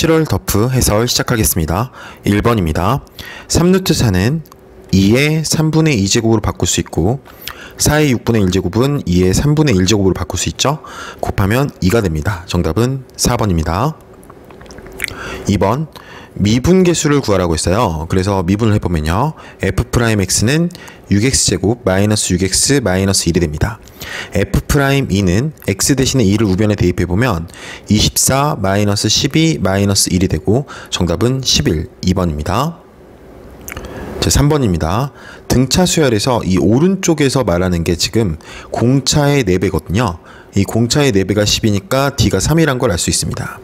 7월 더프 해설 시작하겠습니다. 1번입니다. 3루트 4는 2의 3분의 2제곱으로 바꿀 수 있고 4의 6분의 1제곱은 2의 3분의 1제곱으로 바꿀 수 있죠. 곱하면 2가 됩니다. 정답은 4번입니다. 2번 미분계수를 구하라고 했어요. 그래서 미분을 해보면요, f'x는 6x제곱 마이너스 6x 마이너스 1이 됩니다. f'2는 x 대신에 2를 우변에 대입해보면 24 마이너스 12 마이너스 1이 되고 정답은 11, 2번입니다. 제 3번입니다. 등차 수열에서 이 오른쪽에서 말하는 게 지금 공차의 4배거든요. 이 공차의 4배가 10이니까 d가 3이란 걸 알 수 있습니다.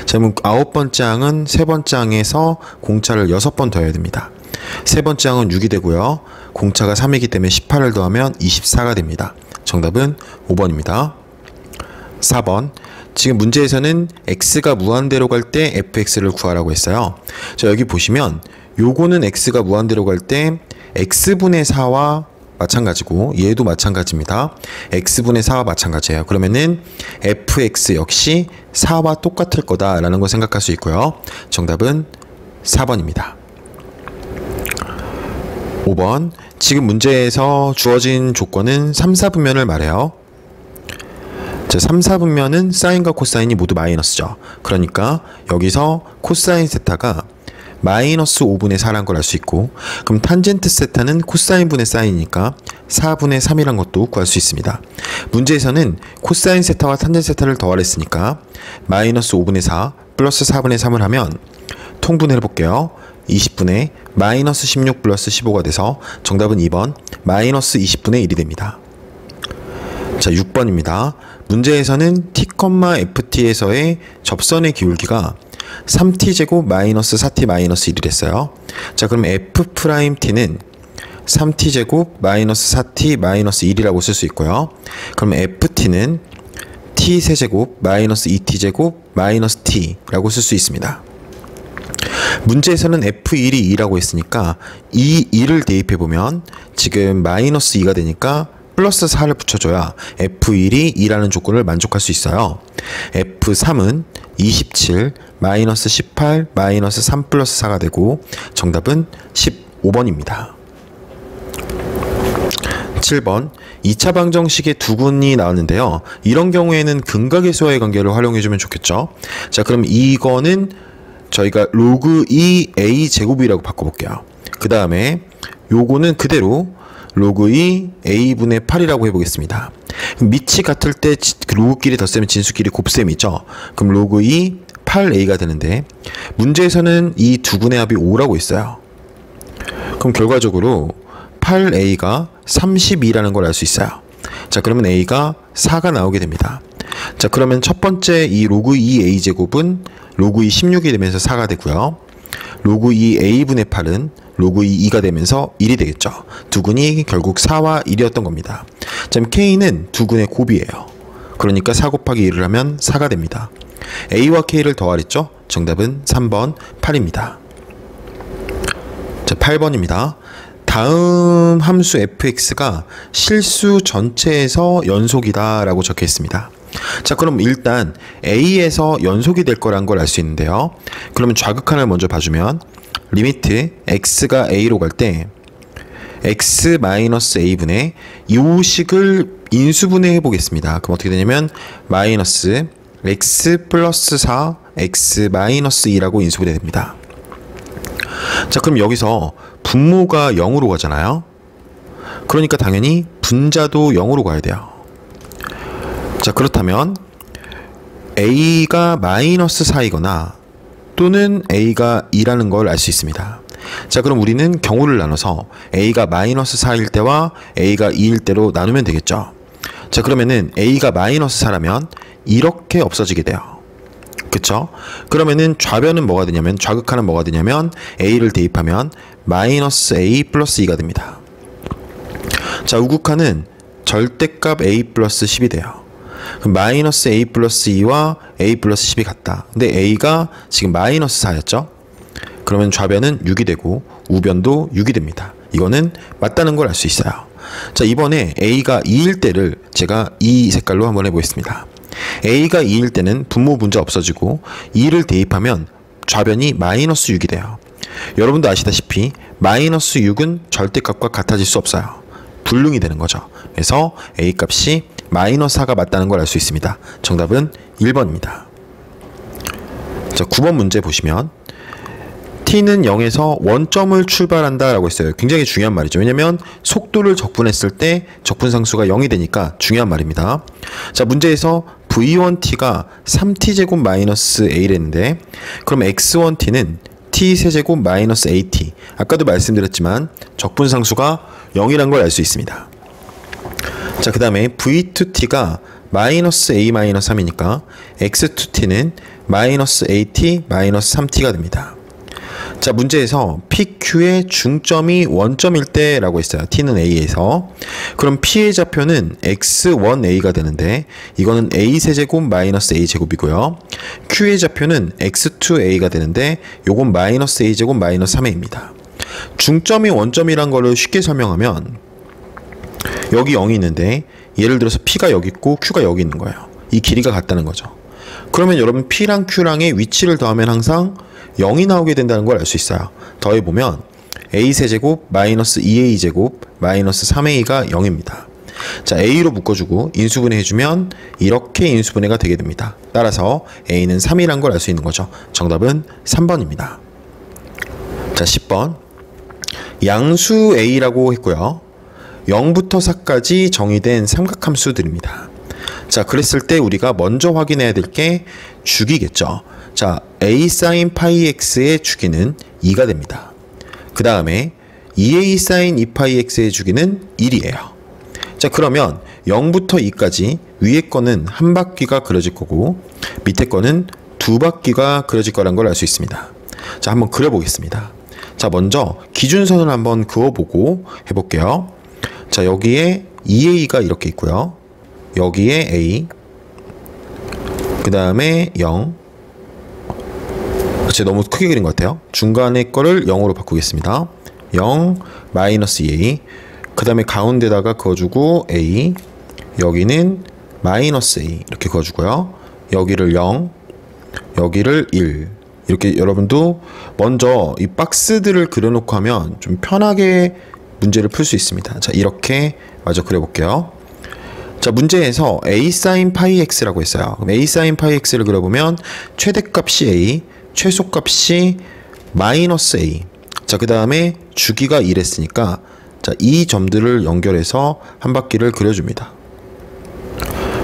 자, 그럼 9번째 항은 3번째 항에서 공차를 6번 더해야 됩니다. 3번째 항은 6이 되고요. 공차가 3이기 때문에 18을 더하면 24가 됩니다. 정답은 5번입니다. 4번. 지금 문제에서는 x가 무한대로 갈 때 fx를 구하라고 했어요. 자, 여기 보시면 요거는 x가 무한대로 갈 때 x분의 4와 마찬가지고 얘도 마찬가지입니다. x분의 4와 마찬가지예요. 그러면은 fx 역시 4와 똑같을 거다라는 걸 생각할 수 있고요. 정답은 4번입니다. 5번. 지금 문제에서 주어진 조건은 3, 4분면을 말해요. 자, 3, 4분면은 사인과 코사인이 모두 마이너스죠. 그러니까 여기서 코사인 세타가 마이너스 5분의 4란 걸 알 수 있고, 그럼 탄젠트 세타는 코사인 분의 사인이니까 4분의 3이란 것도 구할 수 있습니다. 문제에서는 코사인 세타와 탄젠트 세타를 더하랬으니까 마이너스 5분의 4 플러스 4분의 3을 하면 통분해 볼게요. 20분의 마이너스 16 플러스 15가 돼서 정답은 2번 마이너스 20분의 1이 됩니다. 자, 6번입니다. 문제에서는 t,ft에서의 접선의 기울기가 3t제곱 마이너스 4t 마이너스 1이 됐어요. 자, 그럼 f't는 3t제곱 마이너스 4t 마이너스 1이라고 쓸 수 있고요. 그럼 ft는 t세제곱 마이너스 2t제곱 마이너스 t라고 쓸 수 있습니다. 문제에서는 f1이 2라고 했으니까 이 2를 대입해보면 지금 마이너스 2가 되니까 플러스 4를 붙여줘야 f1이 2라는 조건을 만족할 수 있어요. f3은 27 마이너스 18 마이너스 3 플러스 4가 되고 정답은 15번입니다. 7번. 2차 방정식의 두근이 나왔는데요. 이런 경우에는 근각의수와의 관계를 활용해주면 좋겠죠. 자, 그럼 이거는 저희가 로그 2 a 제곱이라고 바꿔볼게요. 그 다음에 요거는 그대로 로그 2 a분의 8이라고 해보겠습니다. 밑이 같을 때 로그끼리 덧셈은 진수끼리 곱셈이죠. 그럼 로그 2 8a가 되는데 문제에서는 이 두근의 합이 5라고 있어요. 그럼 결과적으로 8a가 32라는 걸 알 수 있어요. 자, 그러면 a가 4가 나오게 됩니다. 자, 그러면 첫 번째 이 로그 2a 제곱은 로그 2 16이 되면서 4가 되고요. 로그 2 a분의 8은 로그 2 2가 되면서 1이 되겠죠. 두근이 결국 4와 1이었던 겁니다. 자, k는 두근의 곱이에요. 그러니까 4 곱하기 1을 하면 4가 됩니다. a와 k를 더하랬죠. 정답은 3번 8입니다. 자, 8번입니다. 다음 함수 fx가 실수 전체에서 연속이다 라고 적혀 있습니다. 자, 그럼 일단 a에서 연속이 될 거란 걸 알 수 있는데요. 그러면 좌극한을 먼저 봐주면 리미트 x가 a로 갈 때 x-a분의 이 식을 인수분해 해보겠습니다. 그럼 어떻게 되냐면 마이너스 x 플러스 4 x 마이너스 2라고 인수분해 됩니다. 자, 그럼 여기서 분모가 0으로 가잖아요. 그러니까 당연히 분자도 0으로 가야 돼요. 자, 그렇다면 a가 마이너스 4이거나 또는 a가 2라는 걸 알 수 있습니다. 자, 그럼 우리는 경우를 나눠서 a가 마이너스 4일 때와 a가 2일 때로 나누면 되겠죠. 자, 그러면은 a가 마이너스 4라면 이렇게 없어지게 돼요. 그쵸? 그러면은 좌변은 뭐가 되냐면, 좌극하는 뭐가 되냐면 a를 대입하면 마이너스 a 플러스 2가 됩니다. 자, 우극하는 절대값 a 플러스 10이 돼요. 그럼 마이너스 a 플러스 2와 a 플러스 10이 같다. 근데 a가 지금 마이너스 4였죠? 그러면 좌변은 6이 되고 우변도 6이 됩니다. 이거는 맞다는 걸 알 수 있어요. 자, 이번에 a가 2일 때를 제가 이 색깔로 한번 해보겠습니다. a가 2일 때는 분모 분자 없어지고 2를 대입하면 좌변이 마이너스 6이 돼요. 여러분도 아시다시피 마이너스 6은 절대값과 같아질 수 없어요. 불능이 되는 거죠. 그래서 A 값이 마이너스 4가 맞다는 걸 알 수 있습니다. 정답은 1번입니다. 자, 9번 문제 보시면 t는 0에서 원점을 출발한다 라고 했어요. 굉장히 중요한 말이죠. 왜냐면 속도를 적분했을 때 적분상수가 0이 되니까 중요한 말입니다. 자, 문제에서 v1t가 3t제곱 마이너스 a랬는데 그럼 x1t는 t세제곱 마이너스 at, 아까도 말씀드렸지만 적분상수가 0이란 걸 알 수 있습니다. 자, 그 다음에 v2t가 마이너스 a 마이너스 3이니까 x2t는 마이너스 at 마이너스 3t가 됩니다. 자, 문제에서 PQ의 중점이 원점일 때 라고 했어요. T는 A에서. 그럼 P의 좌표는 X1A가 되는데 이거는 A세제곱 마이너스 A제곱이고요. Q의 좌표는 X2A가 되는데 요건 마이너스 A제곱 마이너스 3A입니다. 중점이 원점이란 거를 쉽게 설명하면 여기 0이 있는데 예를 들어서 P가 여기 있고 Q가 여기 있는 거예요. 이 길이가 같다는 거죠. 그러면 여러분 P랑 Q랑의 위치를 더하면 항상 0이 나오게 된다는 걸 알 수 있어요. 더해보면 a세제곱 마이너스 2a제곱 마이너스 3a가 0입니다. 자, a로 묶어주고 인수분해 해주면 이렇게 인수분해가 되게 됩니다. 따라서 a는 3이란 걸 알 수 있는 거죠. 정답은 3번입니다. 자, 10번 양수 a라고 했고요. 0부터 4까지 정의된 삼각함수들입니다. 자, 그랬을 때 우리가 먼저 확인해야 될 게 주기겠죠. 자, a sin 파이 x의 주기는 2가 됩니다. 그 다음에 2a sin 2파이 x의 주기는 1이에요. 자, 그러면 0부터 2까지 위에 거는 한 바퀴가 그려질 거고 밑에 거는 두 바퀴가 그려질 거란 걸 알 수 있습니다. 자, 한번 그려보겠습니다. 자, 먼저 기준선을 한번 그어보고 해볼게요. 자, 여기에 2a가 이렇게 있고요. 여기에 a, 그 다음에 0. 제가 너무 크게 그린 것 같아요. 중간에 거를 0으로 바꾸겠습니다. 0, 마이너스 2a. 그 다음에 가운데다가 그어주고 a, 여기는 마이너스 a 이렇게 그어주고요. 여기를 0, 여기를 1. 이렇게 여러분도 먼저 이 박스들을 그려놓고 하면 좀 편하게 문제를 풀 수 있습니다. 자, 이렇게 마저 그려볼게요. 자, 문제에서 a sin 파이 x라고 했어요. 그럼 a sin 파이 x를 그려보면 최대값이 a, 최소값이 마이너스 a. 자, 그 다음에 주기가 1했으니까 자, 이 점들을 연결해서 한 바퀴를 그려줍니다.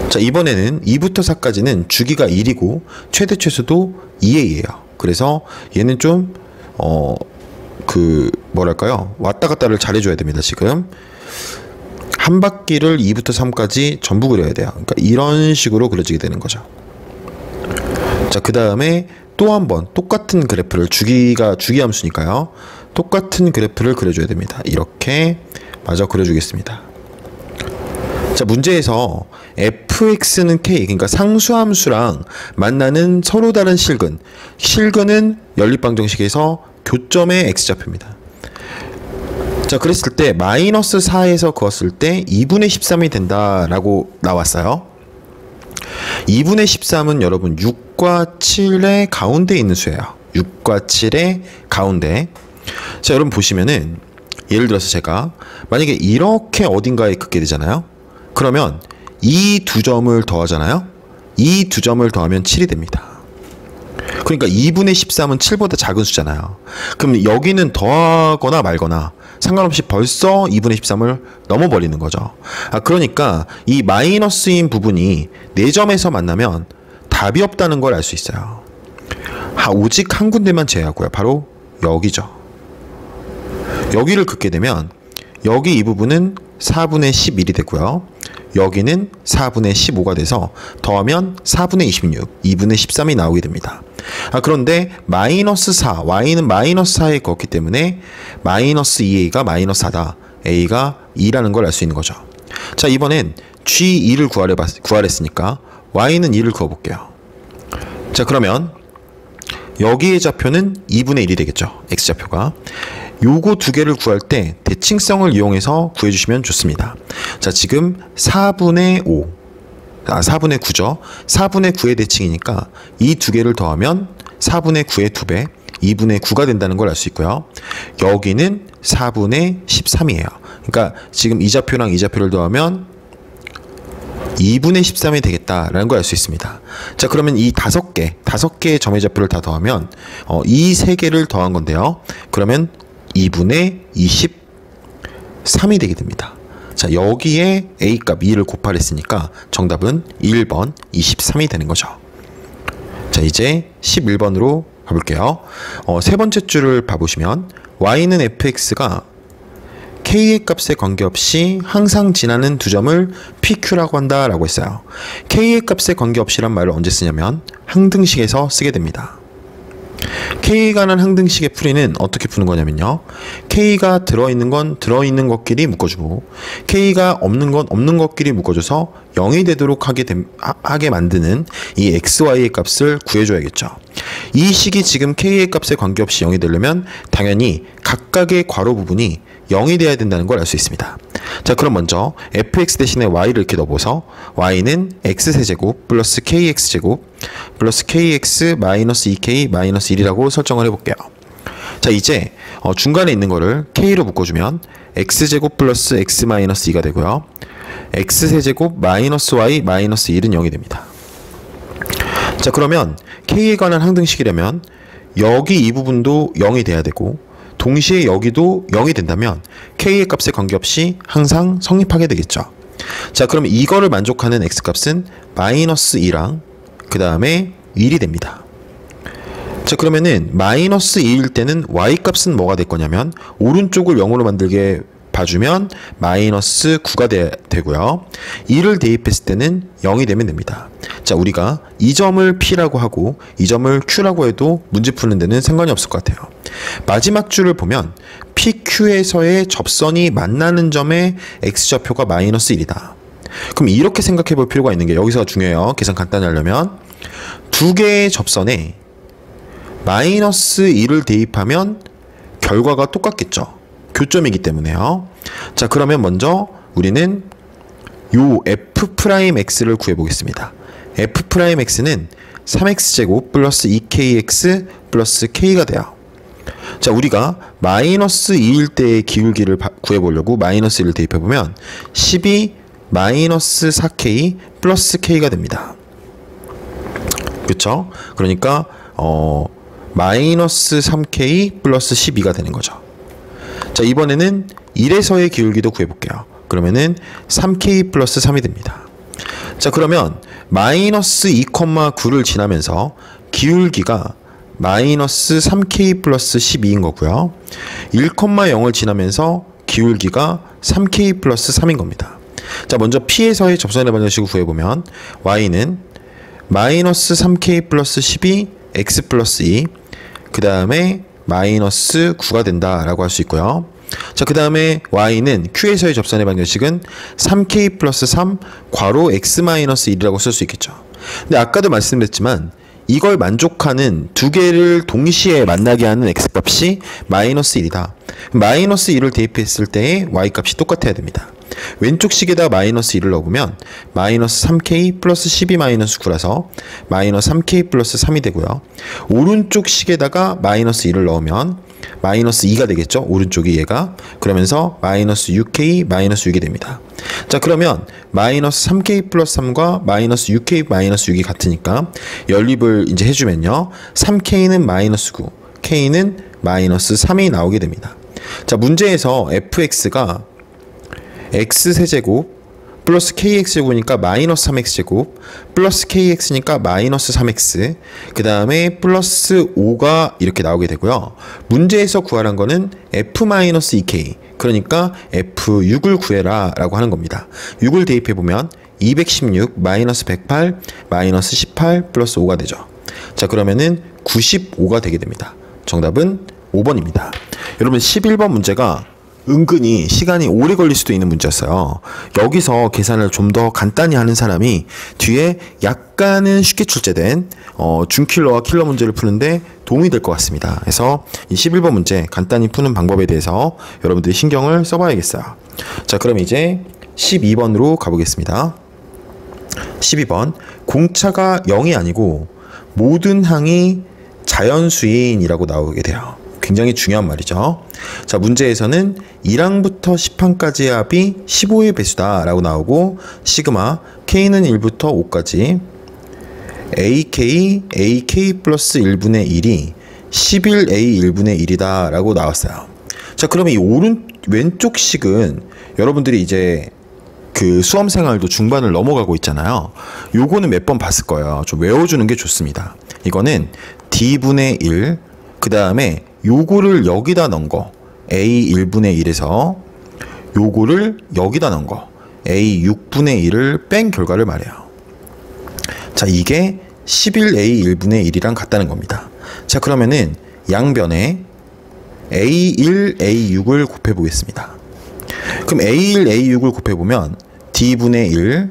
자, 이번에는 2부터 4까지는 주기가 1이고 최대 최소도 2a예요. 그래서 얘는 좀 뭐랄까요? 왔다 갔다를 잘해줘야 됩니다. 지금 한 바퀴를 2부터 3까지 전부 그려야 돼요. 그러니까 이런 식으로 그려지게 되는 거죠. 자, 그 다음에 또 한 번 똑같은 그래프를 주기 함수니까요. 똑같은 그래프를 그려줘야 됩니다. 이렇게 마저 그려주겠습니다. 자, 문제에서 fx는 k, 그러니까 상수함수랑 만나는 서로 다른 실근. 실근은 연립방정식에서 교점의 x좌표입니다. 자, 그랬을 때 마이너스 4에서 그었을 때 2분의 13이 된다라고 나왔어요. 2분의 13은 여러분 6과 7의 가운데 있는 수예요. 6과 7의 가운데. 자, 여러분 보시면은 예를 들어서 제가 만약에 이렇게 어딘가에 긋게 되잖아요. 그러면 이 두 점을 더하잖아요. 이 두 점을 더하면 7이 됩니다. 그러니까 2분의 13은 7보다 작은 수잖아요. 그럼 여기는 더하거나 말거나 상관없이 벌써 2분의 13을 넘어버리는 거죠. 그러니까 이 마이너스인 부분이 4점에서 만나면 답이 없다는 걸 알 수 있어요. 오직 한 군데만 제외하고요. 바로 여기죠. 여기를 긋게 되면 여기 이 부분은 4분의 11이 되고요. 여기는 4분의 15가 돼서 더하면 4분의 26, 2분의 13이 나오게 됩니다. 그런데 마이너스 4, y는 마이너스 4에 걷기 때문에 마이너스 2a가 마이너스 4다. a가 2라는 걸 알 수 있는 거죠. 자, 이번엔 g2를 구하랬으니까 y는 2를 그어볼게요. 자, 그러면 여기의 좌표는 2분의 1이 되겠죠. x좌표가. 요거 두 개를 구할 때 대칭성을 이용해서 구해주시면 좋습니다. 자, 지금 4분의 9죠. 4분의 9의 대칭이니까 이 두 개를 더하면 4분의 9의 2배, 2분의 9가 된다는 걸 알 수 있고요. 여기는 4분의 13이에요. 그러니까 지금 이 좌표랑 이 좌표를 더하면 2분의 13이 되겠다라는 걸 알 수 있습니다. 자, 그러면 이 5개의 점의 좌표를 다 더하면 이 3개를 더한 건데요. 그러면 2분의 23이 되게 됩니다. 자, 여기에 A값 2를 곱하랬으니까 정답은 1번 23이 되는 거죠. 자, 이제 11번으로 가볼게요. 세 번째 줄을 봐보시면 y는 fx가 k의 값에 관계없이 항상 지나는 두 점을 PQ라고 한다라고 했어요. k의 값에 관계없이란 말을 언제 쓰냐면 항등식에서 쓰게 됩니다. k에 관한 항등식의 풀이는 어떻게 푸는 거냐면요. k가 들어있는 건 들어있는 것끼리 묶어주고 k가 없는 건 없는 것끼리 묶어줘서 0이 되도록 하게 만드는 이 xy의 값을 구해줘야겠죠. 이 식이 지금 k의 값에 관계없이 0이 되려면 당연히 각각의 괄호 부분이 0이 돼야 된다는 걸 알 수 있습니다. 자, 그럼 먼저 fx 대신에 y를 이렇게 넣어서 y는 x세제곱 플러스 kx제곱 플러스 kx 마이너스 2k 마이너스 1이라고 설정을 해볼게요. 자, 이제 중간에 있는 거를 k로 묶어주면 x제곱 플러스 x 마이너스 2가 되고요. x세제곱 마이너스 y 마이너스 1은 0이 됩니다. 자, 그러면 k에 관한 항등식이라면 여기 이 부분도 0이 돼야 되고 동시에 여기도 0이 된다면 k의 값에 관계없이 항상 성립하게 되겠죠. 자, 그럼 이거를 만족하는 x값은 마이너스 2랑 그 다음에 1이 됩니다. 자, 그러면은 마이너스 2일 때는 y값은 뭐가 될 거냐면 오른쪽을 0으로 만들게 봐주면 마이너스 9가 되고요. 2를 대입했을 때는 0이 되면 됩니다. 자, 우리가 이 점을 P라고 하고 이 점을 Q라고 해도 문제 푸는 데는 상관이 없을 것 같아요. 마지막 줄을 보면 PQ에서의 접선이 만나는 점의 X좌표가 마이너스 1이다. 그럼 이렇게 생각해 볼 필요가 있는 게 여기서 중요해요. 계산 간단히 하려면 두 개의 접선에 마이너스 1을 대입하면 결과가 똑같겠죠. 교점이기 때문에요. 자, 그러면 먼저 우리는 요 f'x를 구해보겠습니다. f'x는 3x제곱 플러스 2kx 플러스 k가 돼요. 자, 우리가 마이너스 2일 때의 기울기를 구해보려고 마이너스 1을 대입해보면 12 마이너스 4k 플러스 k가 됩니다. 그쵸? 그러니까 마이너스 3k 플러스 12가 되는 거죠. 자, 이번에는 1에서의 기울기도 구해볼게요. 그러면은 3k 플러스 3이 됩니다. 자, 그러면 마이너스 2,9를 지나면서 기울기가 마이너스 3k 플러스 12인 거고요. 1,0을 지나면서 기울기가 3k 플러스 3인 겁니다. 자, 먼저 P에서의 접선의 방정식을 구해보면 y는 마이너스 3k 플러스 12 x 플러스 2 그 다음에 마이너스 9가 된다라고 할 수 있고요. 자, 그 다음에 y는 q에서의 접선의 방정식은 3k 플러스 3 괄호 x 마이너스 1이라고 쓸 수 있겠죠. 근데 아까도 말씀드렸지만 이걸 만족하는 두 개를 동시에 만나게 하는 x값이 마이너스 1이다. 마이너스 1을 대입했을 때의 y값이 똑같아야 됩니다. 왼쪽 식에다 마이너스 1을 넣어보면 마이너스 3k 플러스 12 마이너스 9라서 마이너스 3k 플러스 3이 되고요. 오른쪽 식에다가 마이너스 1을 넣으면 마이너스 2가 되겠죠. 오른쪽이 얘가. 그러면서 마이너스 6k 마이너스 6이 됩니다. 자, 그러면 마이너스 3k 플러스 3과 마이너스 6k 마이너스 6이 같으니까 연립을 이제 해주면요. 3k는 마이너스 9, k는 마이너스 3이 나오게 됩니다. 자, 문제에서 fx가 x세제곱 플러스 kx제곱이니까 마이너스 3x제곱 플러스 kx니까 마이너스 3x 그 다음에 플러스 5가 이렇게 나오게 되고요. 문제에서 구하란 거는 f-2k 그러니까 f6을 구해라 라고 하는 겁니다. 6을 대입해보면 216 마이너스 108 마이너스 18 플러스 5가 되죠. 자, 그러면은 95가 되게 됩니다. 정답은 5번입니다. 여러분 11번 문제가 은근히 시간이 오래 걸릴 수도 있는 문제였어요. 여기서 계산을 좀 더 간단히 하는 사람이 뒤에 약간은 쉽게 출제된 준킬러와 킬러 문제를 푸는데 도움이 될 것 같습니다. 그래서 이 11번 문제 간단히 푸는 방법에 대해서 여러분들이 신경을 써봐야겠어요. 자, 그럼 이제 12번으로 가보겠습니다. 12번 공차가 0이 아니고 모든 항이 자연수인이라고 나오게 돼요. 굉장히 중요한 말이죠. 자, 문제에서는 1항부터 10항까지의 합이 15의 배수다 라고 나오고, 시그마 K는 1부터 5까지 AK 플러스 1분의 1이 11A 1분의 1이다 라고 나왔어요. 자, 그러면 이 왼쪽 식은 여러분들이 이제 그 수험생활도 중반을 넘어가고 있잖아요. 요거는 몇 번 봤을 거예요. 좀 외워주는 게 좋습니다. 이거는 D분의 1, 그 다음에 요거를 여기다 넣은 거 A 1분의 1에서 요거를 여기다 넣은 거 A 6분의 1을 뺀 결과를 말해요. 자, 이게 11A 1분의 1이랑 같다는 겁니다. 자, 그러면은 양변에 A1, A6을 곱해보겠습니다. 그럼 A1, A6을 곱해보면 D분의 1,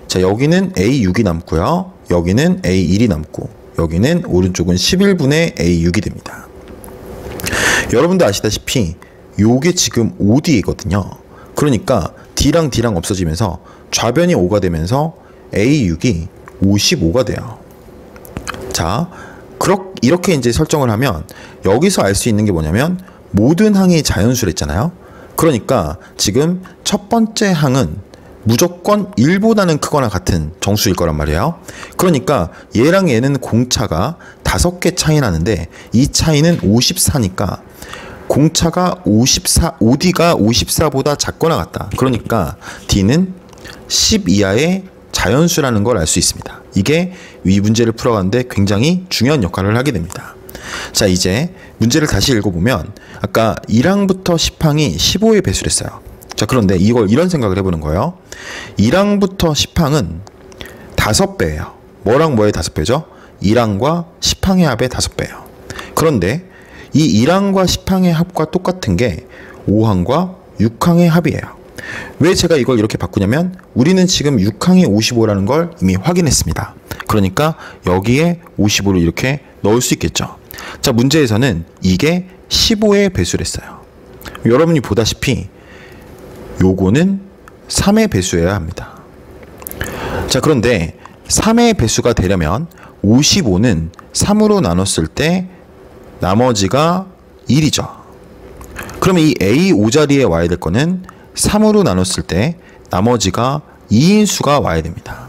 자, 여기는 A6이 남고요. 여기는 A1이 남고, 여기는 오른쪽은 11분의 A6이 됩니다. 여러분도 아시다시피 요게 지금 OD이거든요. 그러니까 D랑 D랑 없어지면서 좌변이 5가 되면서 A6이 55가 돼요. 자, 이렇게 이제 설정을 하면 여기서 알 수 있는 게 뭐냐면 모든 항이 자연수랬잖아요. 그러니까 지금 첫 번째 항은 무조건 1보다는 크거나 같은 정수일 거란 말이에요. 그러니까 얘랑 얘는 공차가 5개 차이 나는데 이 차이는 54니까 공차가 54, OD가 54보다 작거나 같다. 그러니까 D는 10 이하의 자연수라는 걸 알 수 있습니다. 이게 위 문제를 풀어가는데 굉장히 중요한 역할을 하게 됩니다. 자, 이제 문제를 다시 읽어보면 아까 1항부터 10항이 15의 배수랬어요. 자, 그런데 이걸 이런 생각을 해보는 거예요. 1항부터 10항은 5배예요. 뭐랑 뭐의 5배죠? 1항과 10항의 합의 5배예요. 그런데 이 1항과 10항의 합과 똑같은 게 5항과 6항의 합이에요. 왜 제가 이걸 이렇게 바꾸냐면 우리는 지금 6항이 55라는 걸 이미 확인했습니다. 그러니까 여기에 55를 이렇게 넣을 수 있겠죠. 자, 문제에서는 이게 15의 배수랬어요. 여러분이 보다시피 요거는 3의 배수여야 합니다. 자, 그런데 3의 배수가 되려면 55는 3으로 나눴을 때 나머지가 1이죠. 그러면 이 A5자리에 와야 될 거는 3으로 나눴을 때 나머지가 2인수가 와야 됩니다.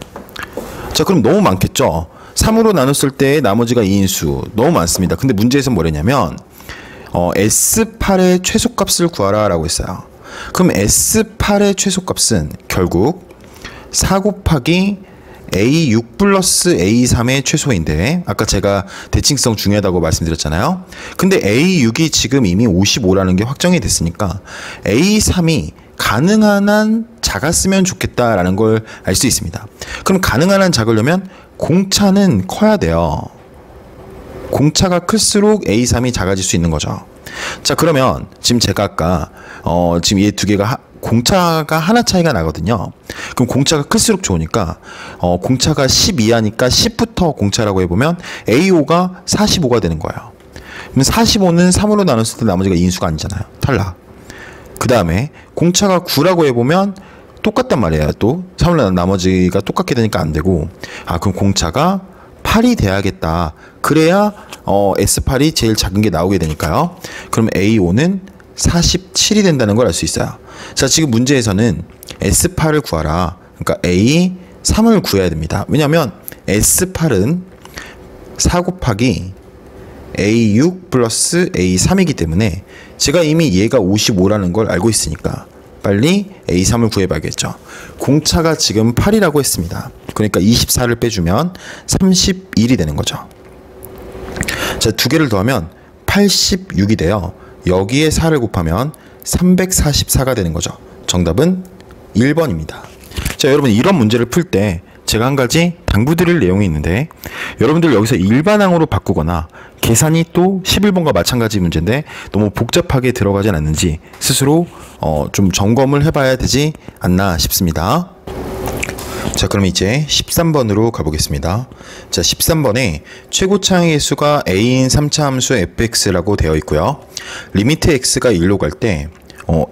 자, 그럼 너무 많겠죠? 3으로 나눴을 때 나머지가 2인수 너무 많습니다. 근데 문제에서 뭐랬냐면 S8의 최소값을 구하라 라고 했어요. 그럼 S8의 최소값은 결국 4 곱하기 A6 플러스 A3의 최소인데 아까 제가 대칭성 중요하다고 말씀드렸잖아요. 근데 A6이 지금 이미 55라는 게 확정이 됐으니까 A3이 가능한 한 작았으면 좋겠다라는 걸 알 수 있습니다. 그럼 가능한 한 작으려면 공차는 커야 돼요. 공차가 클수록 A3이 작아질 수 있는 거죠. 자, 그러면 지금 제가 아까 지금 얘 두 개가 공차가 하나 차이가 나거든요. 그럼 공차가 클수록 좋으니까 공차가 10 이하니까 10부터 공차라고 해보면 A5가 45가 되는 거예요. 그럼 45는 3으로 나눴을 때 나머지가 2인수가 아니잖아요. 탈락. 그 다음에 공차가 9라고 해보면 똑같단 말이에요. 또 3으로 나머지가 똑같게 되니까 안 되고, 그럼 공차가 8이 돼야겠다. 그래야 S8이 제일 작은 게 나오게 되니까요. 그럼 A5는 47이 된다는 걸 알 수 있어요. 자, 지금 문제에서는 S8을 구하라. 그러니까 A3을 구해야 됩니다. 왜냐하면 S8은 4 곱하기 A6 플러스 A3이기 때문에 제가 이미 얘가 55라는 걸 알고 있으니까 빨리 A3을 구해봐야겠죠. 공차가 지금 8이라고 했습니다. 그러니까 24를 빼주면 31이 되는 거죠. 자, 두 개를 더하면 86이 돼요. 여기에 4를 곱하면 344가 되는 거죠. 정답은 1번입니다. 자, 여러분 이런 문제를 풀 때 제가 한 가지 당부드릴 내용이 있는데 여러분들 여기서 일반항으로 바꾸거나 계산이 또 11번과 마찬가지 문제인데 너무 복잡하게 들어가진 않는지 스스로 좀 점검을 해봐야 되지 않나 싶습니다. 자, 그럼 이제 13번으로 가보겠습니다. 자, 13번에 최고차항의 수가 a인 3차 함수 fx라고 되어 있고요. 리미트 x가 1로 갈 때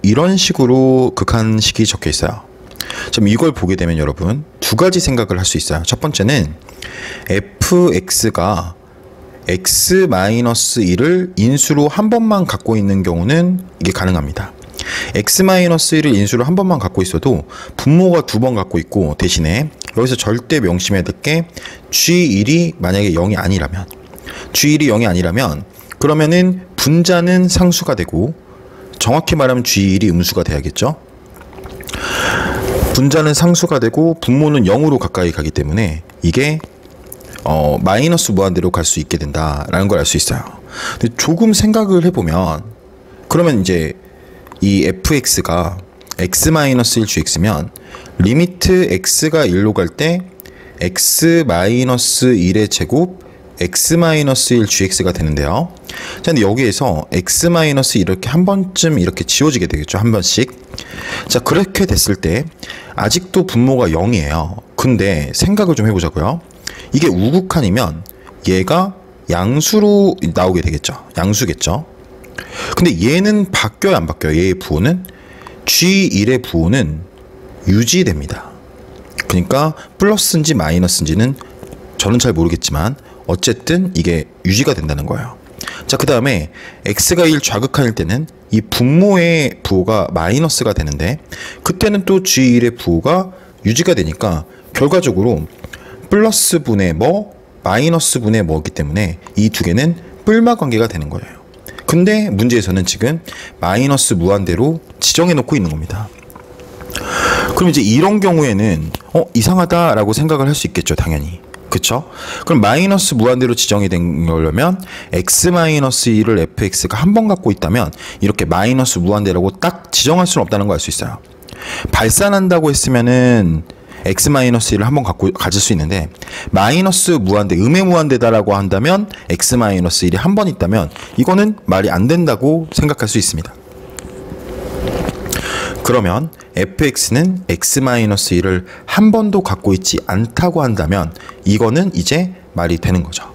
이런 식으로 극한식이 적혀 있어요. 좀 이걸 보게 되면 여러분 두 가지 생각을 할 수 있어요. 첫 번째는 fx가 x-1을 인수로 한 번만 갖고 있는 경우는 이게 가능합니다. x-1을 인수로 한 번만 갖고 있어도 분모가 두 번 갖고 있고, 대신에 여기서 절대 명심해야 될 게 g1이 만약에 0이 아니라면, g1이 0이 아니라면 그러면은 분자는 상수가 되고, 정확히 말하면 g1이 음수가 돼야겠죠. 분자는 상수가 되고 분모는 0으로 가까이 가기 때문에 이게 마이너스 무한대로 갈 수 있게 된다라는 걸 알 수 있어요. 근데 조금 생각을 해보면, 그러면 이제 이 fx가 x-1 gx면 리미트 x가 1로 갈 때 x-1의 제곱 x-1 gx가 되는데요. 자, 근데 여기에서 x-1 이렇게 한 번쯤 이렇게 지워지게 되겠죠. 한 번씩. 자, 그렇게 됐을 때 아직도 분모가 0이에요. 근데 생각을 좀 해보자고요. 이게 우극한이면 얘가 양수로 나오게 되겠죠. 양수겠죠. 근데 얘는 바뀌어요, 안 바뀌어요? 얘의 부호는 g1의 부호는 유지됩니다. 그러니까 플러스인지 마이너스인지는 저는 잘 모르겠지만 어쨌든 이게 유지가 된다는 거예요. 자, 그 다음에 x가 1 좌극한일 때는 이 분모의 부호가 마이너스가 되는데, 그때는 또 g1의 부호가 유지가 되니까 결과적으로 플러스 분의 뭐 마이너스 분의 뭐이기 때문에 이 두 개는 뿔마 관계가 되는 거예요. 근데 문제에서는 지금 마이너스 무한대로 지정해 놓고 있는 겁니다. 그럼 이제 이런 경우에는 이상하다라고 생각을 할 수 있겠죠, 당연히. 그쵸? 그럼 마이너스 무한대로 지정이 된 거려면 x-1을 fx가 한 번 갖고 있다면 이렇게 마이너스 무한대라고 딱 지정할 수는 없다는 걸 알 수 있어요. 발산한다고 했으면은 x-1을 한 번 가질 수 있는데, 마이너스 무한대, 음의 무한대다라고 한다면 x-1이 한 번 있다면 이거는 말이 안 된다고 생각할 수 있습니다. 그러면 fx는 x-1을 한 번도 갖고 있지 않다고 한다면 이거는 이제 말이 되는 거죠.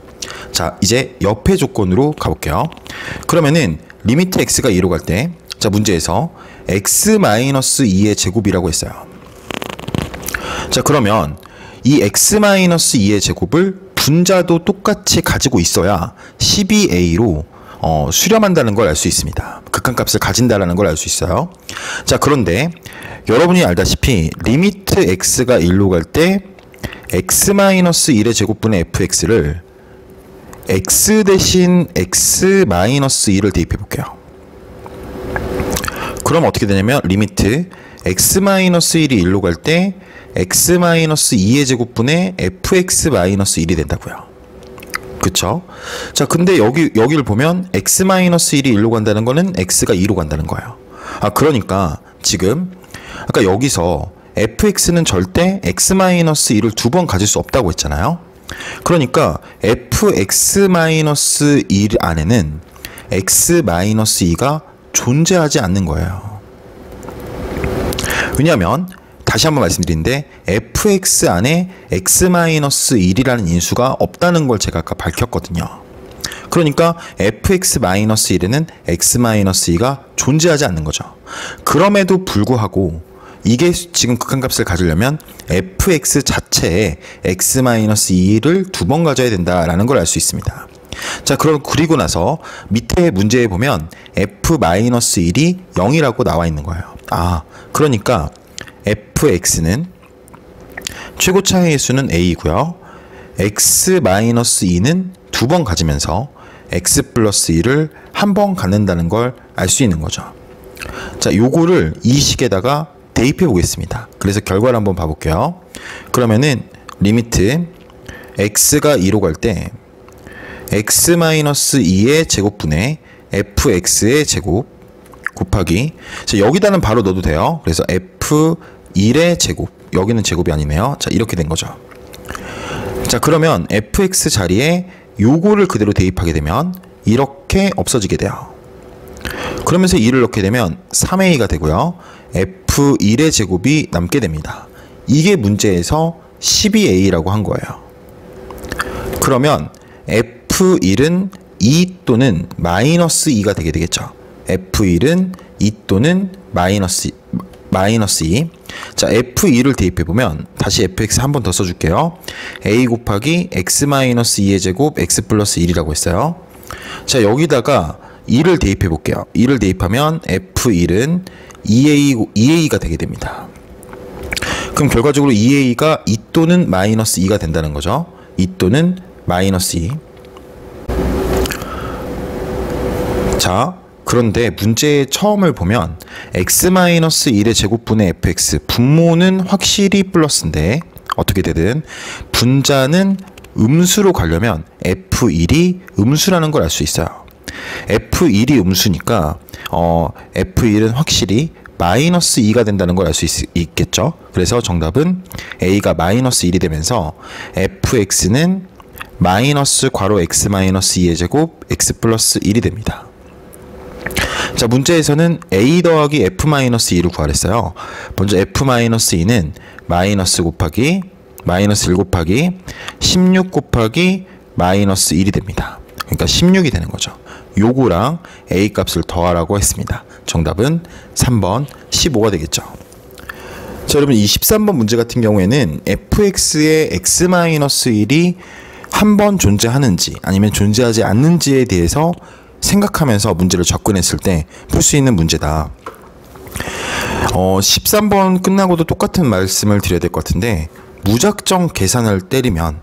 자, 이제 옆의 조건으로 가볼게요. 그러면은 리미트 x가 2로 갈 때, 자, 문제에서 x-2의 제곱이라고 했어요. 자, 그러면 이 x-2의 제곱을 분자도 똑같이 가지고 있어야 12a로 수렴한다는 걸 알 수 있습니다. 극한값을 가진다는 걸 알 수 있어요. 자, 그런데 여러분이 알다시피 리미트 x가 1로 갈 때 x-1의 제곱분의 fx를 x 대신 x-2를 대입해 볼게요. 그럼 어떻게 되냐면 리미트 x-1이 1로 갈 때 x-2의 제곱분의 fx-1이 된다고요. 그쵸? 자, 근데 여기를 보면 x-1이 1로 간다는 거는 x가 2로 간다는 거예요. 아, 그러니까 지금 아까 여기서 fx는 절대 x-2를 두 번 가질 수 없다고 했잖아요. 그러니까 fx-1 안에는 x-2가 존재하지 않는 거예요. 왜냐하면 다시 한번 말씀드리는데 fx 안에 x-1이라는 인수가 없다는 걸 제가 아까 밝혔거든요. 그러니까 fx-1에는 x-2가 존재하지 않는 거죠. 그럼에도 불구하고 이게 지금 극한값을 가지려면 fx 자체에 x-2를 두 번 가져야 된다라는 걸 알 수 있습니다. 자, 그리고 나서 밑에 문제에 보면 f-1이 0이라고 나와 있는 거예요. 아, 그러니까 fx는 최고차의 수는 a이고요. x-2는 두 번 가지면서 x 플러스 1을 한 번 갖는다는 걸 알 수 있는 거죠. 자, 요거를 이 식에다가 대입해 보겠습니다. 그래서 결과를 한번 봐볼게요. 그러면은 리미트 x가 2로 갈 때 x-2의 제곱분의 fx의 제곱 곱하기, 자, 여기다는 바로 넣어도 돼요. 그래서 f1의 제곱, 여기는 제곱이 아니네요. 자, 이렇게 된 거죠. 자, 그러면 fx 자리에 요거를 그대로 대입하게 되면 이렇게 없어지게 돼요. 그러면서 2를 넣게 되면 3a가 되고요. f1의 제곱이 남게 됩니다. 이게 문제에서 12a라고 한 거예요. 그러면 f1은 2 또는 마이너스 2가 되게 되겠죠. f1은 2 또는 마이너스 마이너스 2. 자, F2를 대입해보면 다시 fx 한 번 더 써줄게요. a 곱하기 x 마이너스 2의 제곱 x 플러스 1이라고 했어요. 자, 여기다가 2를 대입해볼게요. 2를 대입하면 f1은 2a가 되게 됩니다. 그럼 결과적으로 2a가 2 또는 마이너스 2가 된다는 거죠. 2 또는 마이너스 2. 자, 그런데 문제의 처음을 보면 x-1의 제곱분의 fx, 분모는 확실히 플러스인데 어떻게 되든 분자는 음수로 가려면 f1이 음수라는 걸 알 수 있어요. f1이 음수니까 f1은 확실히 마이너스 2가 된다는 걸 알 수 있겠죠. 그래서 정답은 a가 마이너스 1이 되면서 fx는 마이너스 괄호 x-2의 제곱 x 플러스 1이 됩니다. 자, 문제에서는 a 더하기 f-2를 구하랬어요. 먼저 f-2는 마이너스 곱하기 마이너스 1 곱하기 16 곱하기 마이너스 1이 됩니다. 그러니까 16이 되는 거죠. 요거랑 a 값을 더하라고 했습니다. 정답은 3번 15가 되겠죠. 자, 여러분 이 13번 문제 같은 경우에는 fx의 x-1이 한 번 존재하는지 아니면 존재하지 않는지에 대해서 생각하면서 문제를 접근했을 때 풀 수 있는 문제다. 13번 끝나고도 똑같은 말씀을 드려야 될 것 같은데 무작정 계산을 때리면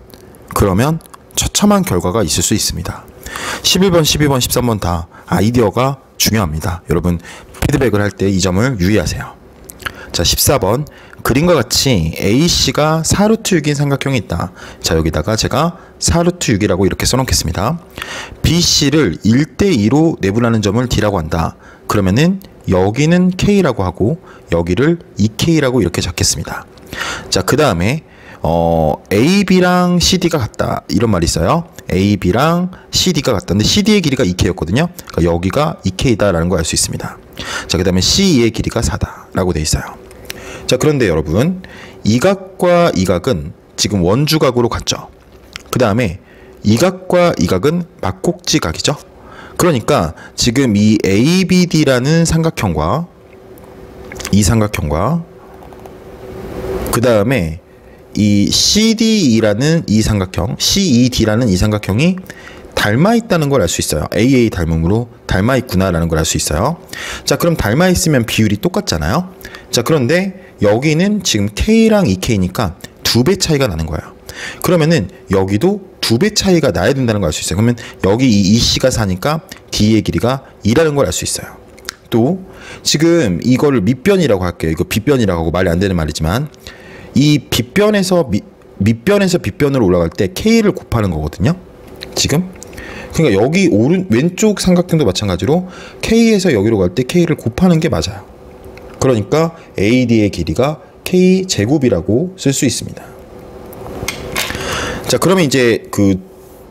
그러면 처참한 결과가 있을 수 있습니다. 11번, 12번, 13번 다 아이디어가 중요합니다. 여러분 피드백을 할 때 이 점을 유의하세요. 자, 14번 그림과 같이 AC가 4루트 6인 삼각형이 있다. 자, 여기다가 제가 4루트 6이라고 이렇게 써놓겠습니다. BC를 1대2로 내분하는 점을 D라고 한다. 그러면은 여기는 K라고 하고 여기를 2K라고 이렇게 적겠습니다. 자, 그 다음에 AB랑 CD가 같다. 이런 말이 있어요. AB랑 CD가 같다. 근데 CD의 길이가 2K였거든요. 그러니까 여기가 2K다라는 걸 알 수 있습니다. 자, 그 다음에 CE의 길이가 4다라고 돼 있어요. 자, 그런데 여러분 이 각과 이 각은 지금 원주각으로 같죠. 그 다음에 이 각과 이 각은 막곡지 각이죠. 그러니까 지금 이 ABD라는 삼각형과 이 삼각형과 그 다음에 이 CDE라는 이 삼각형, CED라는 이 삼각형이 닮아 있다는 걸 알 수 있어요. AA 닮음으로 닮아 있구나라는 걸 알 수 있어요. 자, 그럼 닮아 있으면 비율이 똑같잖아요. 자, 그런데 여기는 지금 K랑 2K니까 2배 차이가 나는 거예요. 그러면은 여기도 2배 차이가 나야 된다는 걸 알 수 있어요. 그러면 여기 이 EC가 4니까 D의 길이가 2라는 걸 알 수 있어요. 또 지금 이거를 밑변이라고 할게요. 이거 빗변이라고 하고 말이 안 되는 말이지만 이 빗변에서 밑변에서 빗변으로 올라갈 때 K를 곱하는 거거든요. 지금 그러니까 여기 왼쪽 삼각형도 마찬가지로 K에서 여기로 갈 때 K를 곱하는 게 맞아요. 그러니까 AD의 길이가 K 제곱이라고 쓸 수 있습니다. 자, 그러면 이제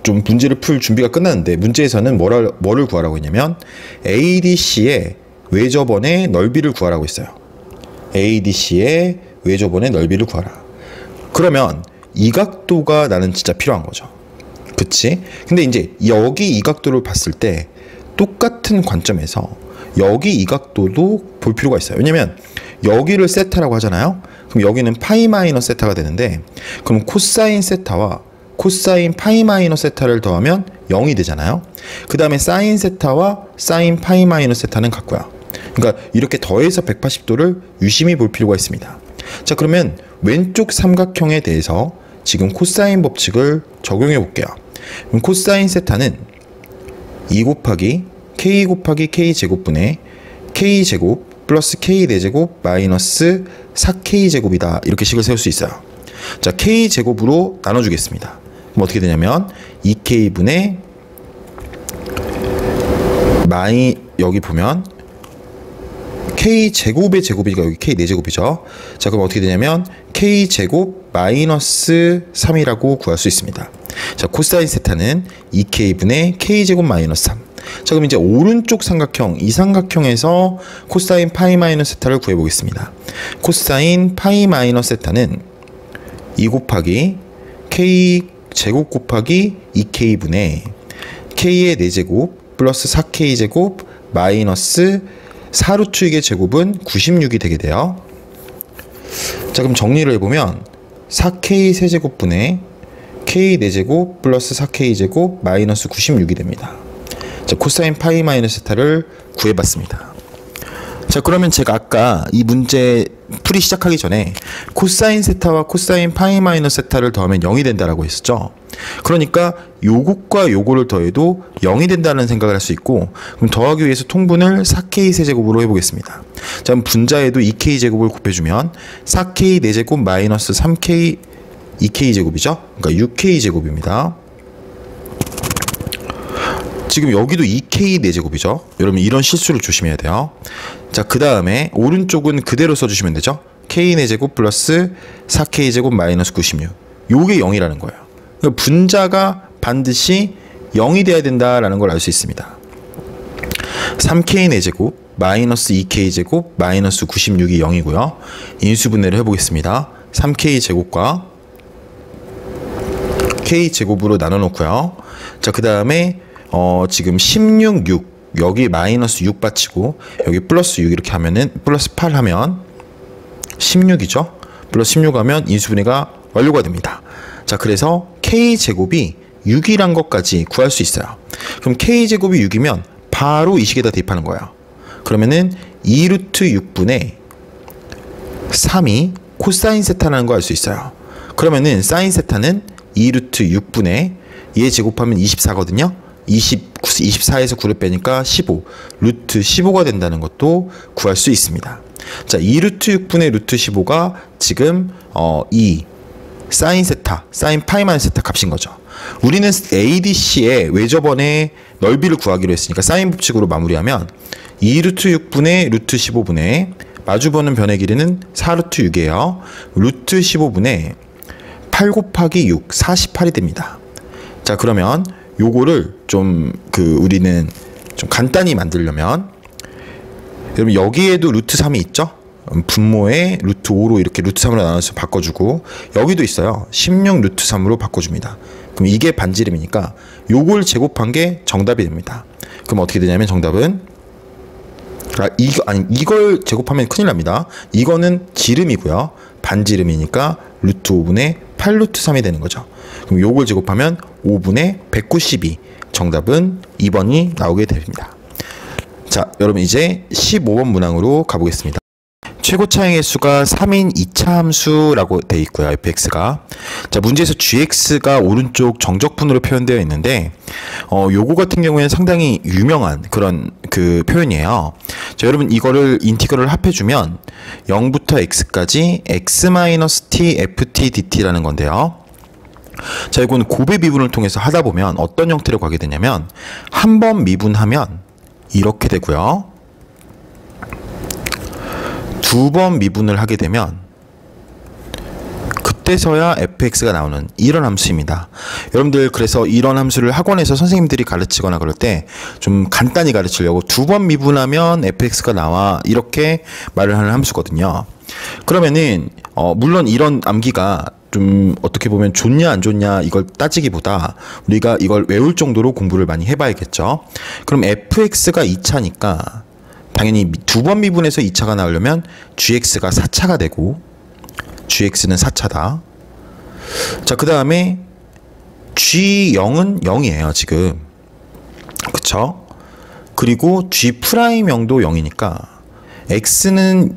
좀 문제를 풀 준비가 끝났는데 문제에서는 뭐를 구하라고 했냐면 ADC의 외접원의 넓이를 구하라고 했어요. ADC의 외접원의 넓이를 구하라. 그러면 이 각도가 나는 진짜 필요한 거죠. 그치? 근데 이제 여기 이 각도를 봤을 때 똑같은 관점에서 여기 이 각도도 볼 필요가 있어요. 왜냐면 여기를 세타라고 하잖아요. 그럼 여기는 파이 마이너스 세타가 되는데 그럼 코사인 세타와 코사인 파이 마이너스 세타를 더하면 0이 되잖아요. 그 다음에 사인 세타와 사인 파이 마이너스 세타는 같고요. 그러니까 이렇게 더해서 180도를 유심히 볼 필요가 있습니다. 자, 그러면 왼쪽 삼각형에 대해서 지금 코사인 법칙을 적용해 볼게요. 그럼 코사인 세타는 2 곱하기 K 곱하기 K 제곱분의 K 제곱 플러스 K 4제곱 마이너스 4K 제곱이다. 이렇게 식을 세울 수 있어요. 자, K 제곱으로 나눠주겠습니다. 그럼 어떻게 되냐면 2K분의 여기 보면 K 제곱의 제곱이니까 여기 K 4제곱이죠. 자, 그럼 어떻게 되냐면 K 제곱 마이너스 3이라고 구할 수 있습니다. 자, 코사인 세타는 2K분의 K 제곱 마이너스 3. 자, 그럼 이제 오른쪽 삼각형, 이 삼각형에서 코사인 파이 마이너스 세타를 구해 보겠습니다. 코사인 파이 마이너스 세타는 2 곱하기 K 제곱 곱하기 2K분의 K의 4제곱 플러스 4K 제곱 마이너스 4루트 6의 제곱은 96이 되게 돼요. 자, 그럼 정리를 해보면 4k 세제곱분의 k 4제곱 플러스 4k 제곱 마이너스 96이 됩니다. 자, 코사인 파이 마이너스 세타를 구해봤습니다. 자, 그러면 제가 아까 이 문제 풀이 시작하기 전에 코사인 세타와 코사인 파이 마이너스 세타를 더하면 0이 된다라고 했었죠. 그러니까 요것과 요거를 더해도 0이 된다는 생각을 할 수 있고, 그럼 더하기 위해서 통분을 4k 세제곱으로 해보겠습니다. 자, 그럼 분자에도 2k 제곱을 곱해주면 4k 4제곱 마이너스 3k 2k 제곱이죠. 그러니까 6k 제곱입니다. 지금 여기도 2k 4제곱이죠. 여러분 이런 실수를 조심해야 돼요. 자, 그 다음에 오른쪽은 그대로 써주시면 되죠. k 4제곱 플러스 4k 제곱 마이너스 96. 요게 0이라는 거예요. 그러니까 분자가 반드시 0이 돼야 된다라는 걸 알 수 있습니다. 3k 4제곱 마이너스 2k 제곱 마이너스 96이 0이고요. 인수분해를 해보겠습니다. 3k 제곱과 k 제곱으로 나눠 놓고요. 자, 그 다음에 지금 16, 6 여기 마이너스 6 받치고 여기 플러스 6 이렇게 하면은 플러스 8 하면 16이죠. 플러스 16 하면 인수분해가 완료가 됩니다. 자, 그래서 k제곱이 6이란 것까지 구할 수 있어요. 그럼 k제곱이 6이면 바로 이 식에다 대입하는 거예요. 그러면은 2루트 6분의 3이 코사인 세타라는 거 알 수 있어요. 그러면은 사인 세타는 2루트 6분의 얘 제곱하면 24거든요. 24에서 9를 빼니까 15, 루트 15가 된다는 것도 구할 수 있습니다. 자, 2루트 6분의 루트 15가 지금 이 사인 세타, 사인 파이 마이너스 세타 값인 거죠. 우리는 ADC의 외접원의 넓이를 구하기로 했으니까 사인 법칙으로 마무리하면 2루트 6분의 루트 15분의 마주보는 변의 길이는 4루트 6이에요. 루트 15분의 8 곱하기 6, 48이 됩니다. 자, 그러면 요거를 좀 우리는 좀 간단히 만들려면, 여러분 여기에도 루트 3이 있죠? 분모에 루트 5로 이렇게 루트 3으로 나눠서 바꿔주고, 여기도 있어요. 16 루트 3으로 바꿔줍니다. 그럼 이게 반지름이니까 요걸 제곱한 게 정답이 됩니다. 그럼 어떻게 되냐면 정답은 이걸 제곱하면 큰일 납니다. 이거는 지름이고요. 반지름이니까 루트 5분의 8 루트 3이 되는 거죠. 그럼 요걸 제곱하면 5분의 192. 정답은 2번이 나오게 됩니다. 자, 여러분 이제 15번 문항으로 가보겠습니다. 최고차의 횟수가 3인 2차 함수라고 되어 있고요. fx가. 자, 문제에서 gx가 오른쪽 정적분으로 표현되어 있는데 요거 같은 경우에는 상당히 유명한 그런 표현이에요. 자, 여러분 이거를 인티그럴을 합해주면 0부터 x까지 x-t ft dt라는 건데요. 자, 이건 곱의 미분을 통해서 하다 보면 어떤 형태로 가게 되냐면 한 번 미분하면 이렇게 되고요. 두 번 미분을 하게 되면 그때서야 fx가 나오는 이런 함수입니다. 여러분들 그래서 이런 함수를 학원에서 선생님들이 가르치거나 그럴 때 좀 간단히 가르치려고 두 번 미분하면 fx가 나와 이렇게 말을 하는 함수거든요. 그러면은 물론 이런 암기가 좀 어떻게 보면 좋냐 안 좋냐 이걸 따지기보다 우리가 이걸 외울 정도로 공부를 많이 해봐야겠죠. 그럼 fx가 2차니까 당연히 두 번 미분해서 2차가 나오려면 gx가 4차가 되고, gx는 4차다. 자, 그 다음에 g0은 0이에요 지금, 그쵸? 그리고 g'0도 0이니까 x는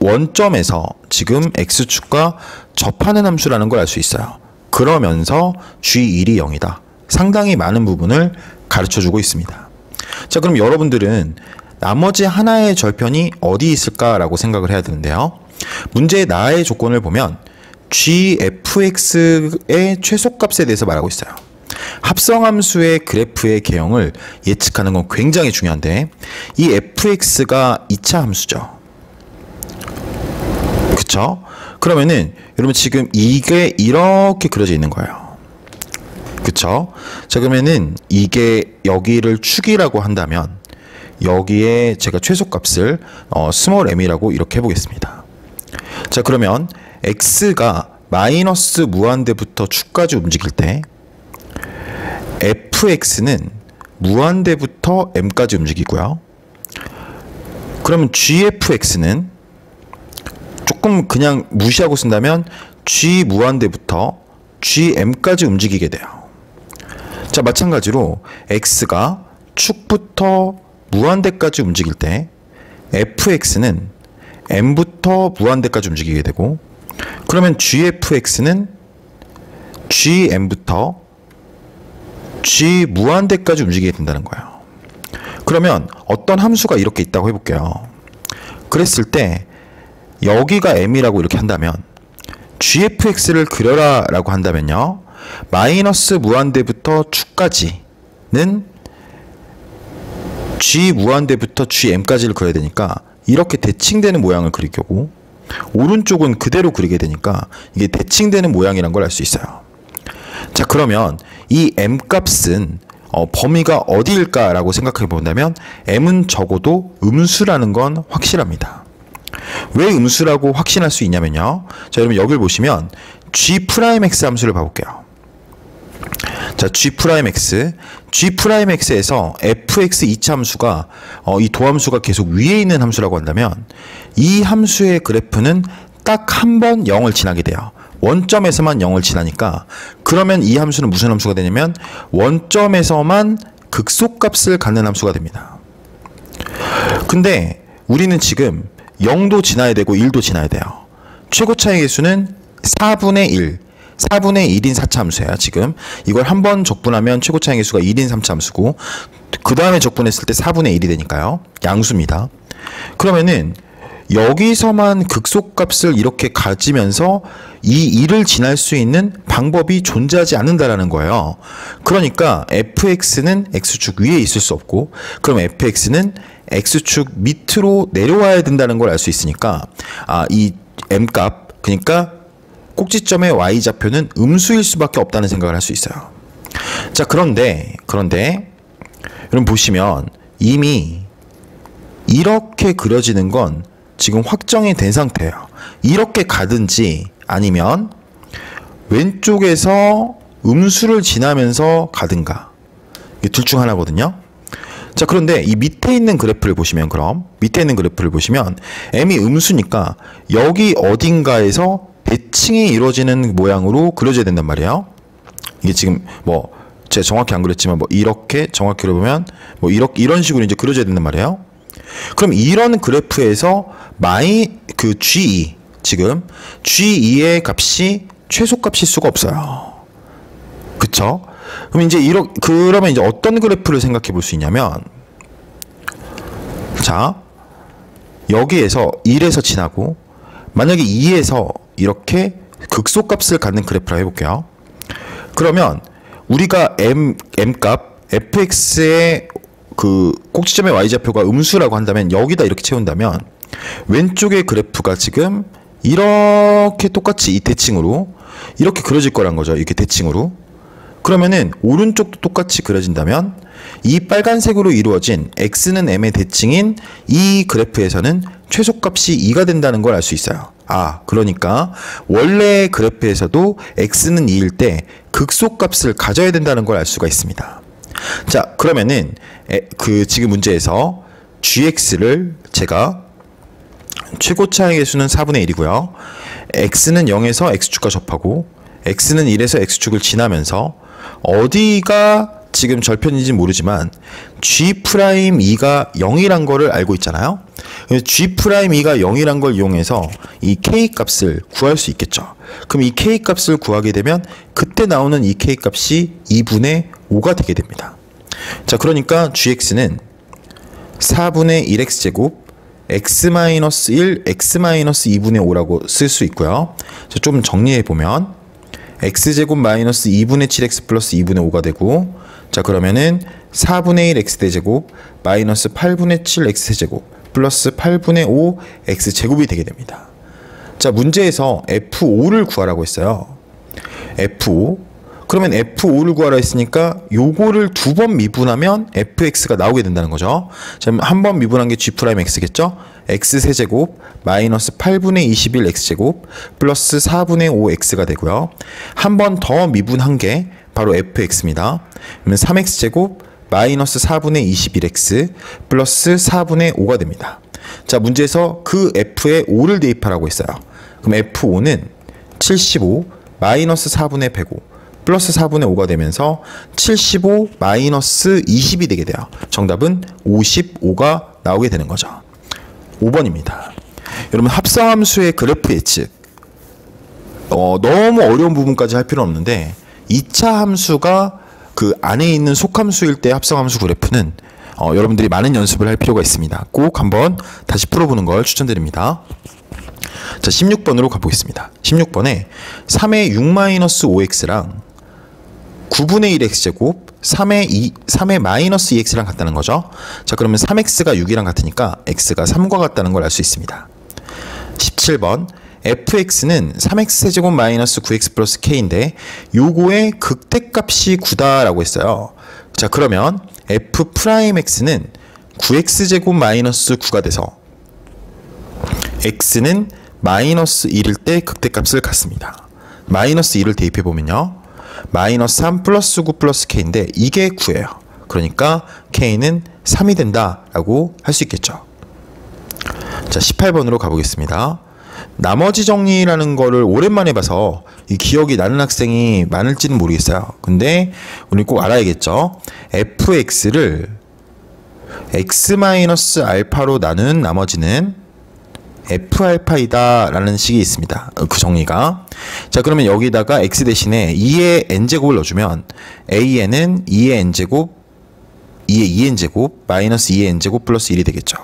원점에서 지금 x축과 접하는 함수라는 걸 알 수 있어요. 그러면서 g1이 0이다. 상당히 많은 부분을 가르쳐주고 있습니다. 자, 그럼 여러분들은 나머지 하나의 절편이 어디 있을까라고 생각을 해야 되는데요. 문제의 나의 조건을 보면 gfx의 최소값에 대해서 말하고 있어요. 합성함수의 그래프의 개형을 예측하는 건 굉장히 중요한데 이 fx가 2차 함수죠. 그쵸? 그러면은 여러분 지금 이게 이렇게 그려져 있는 거예요. 그쵸? 자, 그러면은 이게 여기를 축이라고 한다면 여기에 제가 최소값을 스몰 m이라고 이렇게 해보겠습니다. 자, 그러면 x가 마이너스 무한대부터 축까지 움직일 때 fx는 무한대부터 m까지 움직이고요. 그러면 gfx는 조금 그냥 무시하고 쓴다면 g 무한대부터 gm까지 움직이게 돼요. 자, 마찬가지로 x가 축부터 무한대까지 움직일 때 fx는 m부터 무한대까지 움직이게 되고, 그러면 gfx는 gm부터 g 무한대까지 움직이게 된다는 거예요. 그러면 어떤 함수가 이렇게 있다고 해볼게요. 그랬을 때 여기가 m이라고 이렇게 한다면 gfx를 그려라 라고 한다면요, 마이너스 무한대부터 축까지는 g 무한대부터 gm까지를 그려야 되니까 이렇게 대칭되는 모양을 그릴 거고, 오른쪽은 그대로 그리게 되니까 이게 대칭되는 모양이란 걸 알 수 있어요. 자, 그러면 이 m 값은 범위가 어디일까라고 생각해 본다면 m은 적어도 음수라는 건 확실합니다. 왜 음수라고 확신할 수 있냐면요, 자, 여러분 여기를 보시면 g'x 함수를 봐볼게요. 자, g'x에서 fx 2차 함수가 이 도함수가 계속 위에 있는 함수라고 한다면 이 함수의 그래프는 딱 한 번 0을 지나게 돼요. 원점에서만 0을 지나니까, 그러면 이 함수는 무슨 함수가 되냐면 원점에서만 극소값을 갖는 함수가 됩니다. 근데 우리는 지금 0도 지나야 되고 1도 지나야 돼요. 최고 차이 계수는 4분의 1, 4분의 1인 4차 함수예요. 지금 이걸 한 번 적분하면 최고 차이 계수가 1인 3차 함수고, 그 다음에 적분했을 때 4분의 1이 되니까요. 양수입니다. 그러면은 여기서만 극소값을 이렇게 가지면서 이 1을 지날 수 있는 방법이 존재하지 않는다라는 거예요. 그러니까 fx는 x축 위에 있을 수 없고, 그럼 fx는 x축 밑으로 내려와야 된다는 걸 알 수 있으니까 이 m값, 그러니까 꼭지점의 y좌표는 음수일 수밖에 없다는 생각을 할 수 있어요. 자, 그런데 여러분 보시면 이미 이렇게 그려지는 건 지금 확정이 된 상태예요. 이렇게 가든지 아니면 왼쪽에서 음수를 지나면서 가든가, 이게 둘 중 하나거든요. 자, 그런데 이 밑에 있는 그래프를 보시면, m이 음수니까 여기 어딘가에서 대칭이 이루어지는 모양으로 그려져야 된단 말이에요. 이게 지금 제가 정확히 안 그렸지만 이렇게 정확히 그려보면 이런 식으로 이제 그려져야 된단 말이에요. 그럼 이런 그래프에서 G2, 지금 G2의 값이 최소값일 수가 없어요. 그쵸? 그럼 그러면 이제 어떤 그래프를 생각해 볼 수 있냐면, 자, 여기에서 1에서 지나고 만약에 2에서 이렇게 극소값을 갖는 그래프라 해볼게요. 그러면 우리가 m값 fx의 그 꼭지점의 y좌표가 음수라고 한다면 여기다 이렇게 채운다면 왼쪽의 그래프가 지금 이렇게 똑같이 이 대칭으로 이렇게 그려질 거란 거죠. 이렇게 대칭으로. 그러면은 오른쪽도 똑같이 그려진다면 이 빨간색으로 이루어진 x는 m의 대칭인 이 그래프에서는 최소값이 2가 된다는 걸 알 수 있어요. 그러니까 원래 그래프에서도 x는 2일 때 극소값을 가져야 된다는 걸 알 수가 있습니다. 자, 그러면은 지금 문제에서 gx를 제가 최고 차이 계수는 4분의 1이고요. x는 0에서 x축과 접하고 x는 1에서 x축을 지나면서 어디가 지금 절편인지 모르지만 G'2가 0이란 거를 알고 있잖아요. G'2가 0이란 걸 이용해서 이 K 값을 구할 수 있겠죠. 그럼 이 K 값을 구하게 되면 그때 나오는 이 K 값이 2분의 5가 되게 됩니다. 자, 그러니까 GX는 4분의 1x제곱 x-1, x-2분의 5라고 쓸 수 있고요. 자, 좀 정리해보면 x제곱 마이너스 2분의 7x 플러스 2분의 5가 되고, 자, 그러면은 4분의 1 x대제곱 마이너스 8분의 7 x제곱 플러스 8분의 5 x제곱이 되게 됩니다. 자, 문제에서 F5를 구하라고 했어요. F5. 그러면 F5를 구하라 했으니까 요거를 두 번 미분하면 fx가 나오게 된다는 거죠. 자, 한 번 미분한 게 g'x겠죠? x세제곱 마이너스 8분의 21 x제곱 플러스 4분의 5 x가 되고요. 한 번 더 미분한 게 바로 fx입니다. 그러면 3x제곱 마이너스 4분의 21x 플러스 4분의 5가 됩니다. 자, 문제에서 그 f에 5를 대입하라고 했어요. 그럼 f5는 75 마이너스 4분의 105 플러스 4분의 5가 되면서 75 마이너스 20이 되게 돼요. 정답은 55가 나오게 되는 거죠. 5번입니다. 여러분, 합성함수의 그래프 예측 너무 어려운 부분까지 할 필요는 없는데 2차 함수가 그 안에 있는 속함수일 때 합성함수 그래프는 여러분들이 많은 연습을 할 필요가 있습니다. 꼭 한번 다시 풀어보는 걸 추천드립니다. 자, 16번으로 가보겠습니다. 16번에 3의 6-5x랑 9분의 1x제곱 3의 마이너스 2x랑 같다는 거죠. 자, 그러면 3x가 6이랑 같으니까 x가 3과 같다는 걸 알 수 있습니다. 17번 fx는 3x제곱 마이너스 9x 플러스 k인데 요거의 극대값이 9다라고 했어요. 자, 그러면 f'x는 9x제곱 마이너스 9가 돼서 x는 마이너스 1일 때 극대값을 갖습니다. 마이너스 1을 대입해보면요, 마이너스 3 플러스 9 플러스 k인데 이게 9예요. 그러니까 k는 3이 된다라고 할 수 있겠죠. 자, 18번으로 가보겠습니다. 나머지 정리라는 거를 오랜만에 봐서 이 기억이 나는 학생이 많을지는 모르겠어요. 근데 우리 꼭 알아야겠죠. fx를 x-알파로 나눈 나머지는 f알파이다 라는 식이 있습니다. 그 정리가. 자, 그러면 여기다가 x 대신에 2의 n제곱을 넣어주면 an은 2의 n제곱 2의 2n제곱 마이너스 2의 n제곱 플러스 1이 되겠죠.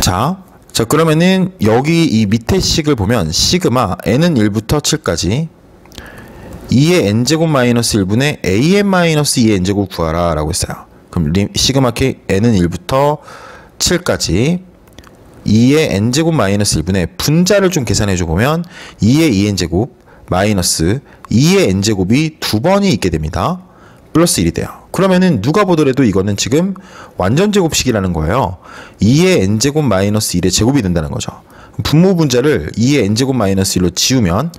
자, 그러면은 여기 이 밑에 식을 보면 시그마 n은 1부터 7까지 2의 n제곱 마이너스 1분의 an 마이너스 2의 n제곱 구하라 라고 했어요. 그럼 시그마 k n은 1부터 7까지 2의 n제곱 마이너스 1분의 분자를 좀 계산해줘 보면 2의 2n제곱 마이너스 2의 n제곱이 두 번이 있게 됩니다. 플러스 1이 돼요. 그러면은 누가 보더라도 이거는 지금 완전 제곱식이라는 거예요. 2의 n제곱 마이너스 1의 제곱이 된다는 거죠. 분모 분자를 2의 n제곱 마이너스 1로 지우면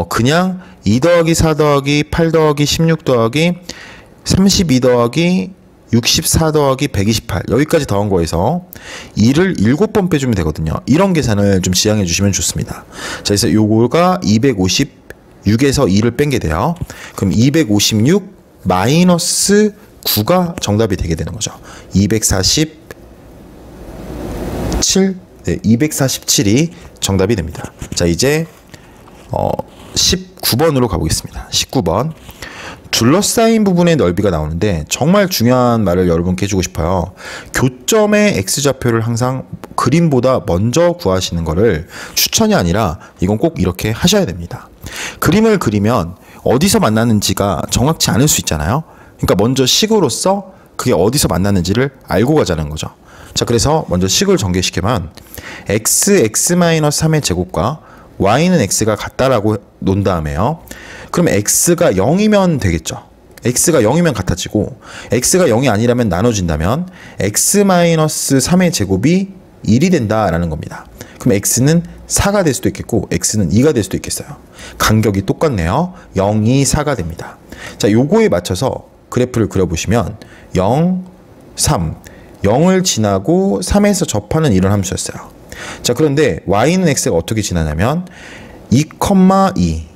그냥 2 더하기 4 더하기 8 더하기 16 더하기 32 더하기 64 더하기 128 여기까지 더한 거에서 2를 7번 빼주면 되거든요. 이런 계산을 좀 지향해 주시면 좋습니다. 자, 그래서 요거가 256에서 2를 뺀 게 돼요. 그럼 256 마이너스 9가 정답이 되게 되는 거죠. 247, 네, 247이 정답이 됩니다. 자, 이제 19번으로 가보겠습니다. 19번. 둘러싸인 부분의 넓이가 나오는데 정말 중요한 말을 여러분께 해주고 싶어요. 교점의 x좌표를 항상 그림보다 먼저 구하시는 거를 추천이 아니라 이건 꼭 이렇게 하셔야 됩니다. 그림을 그리면 어디서 만나는지가 정확치 않을 수 있잖아요. 그러니까 먼저 식으로서 그게 어디서 만나는지를 알고 가자는 거죠. 자, 그래서 먼저 식을 전개시키면 x-3의 제곱과 y는 x가 같다라고 놓은 다음에요. 그럼 x가 0이면 되겠죠. x가 0이면 같아지고 x가 0이 아니라면 나눠진다면 x-3의 제곱이 1이 된다라는 겁니다. 그럼 x는 4가 될 수도 있겠고 x는 2가 될 수도 있겠어요. 간격이 똑같네요. 0, 2, 4가 됩니다. 자, 요거에 맞춰서 그래프를 그려보시면 0, 3, 0을 지나고 3에서 접하는 이런 함수였어요. 자, 그런데 y는 x가 어떻게 지나냐면 2,2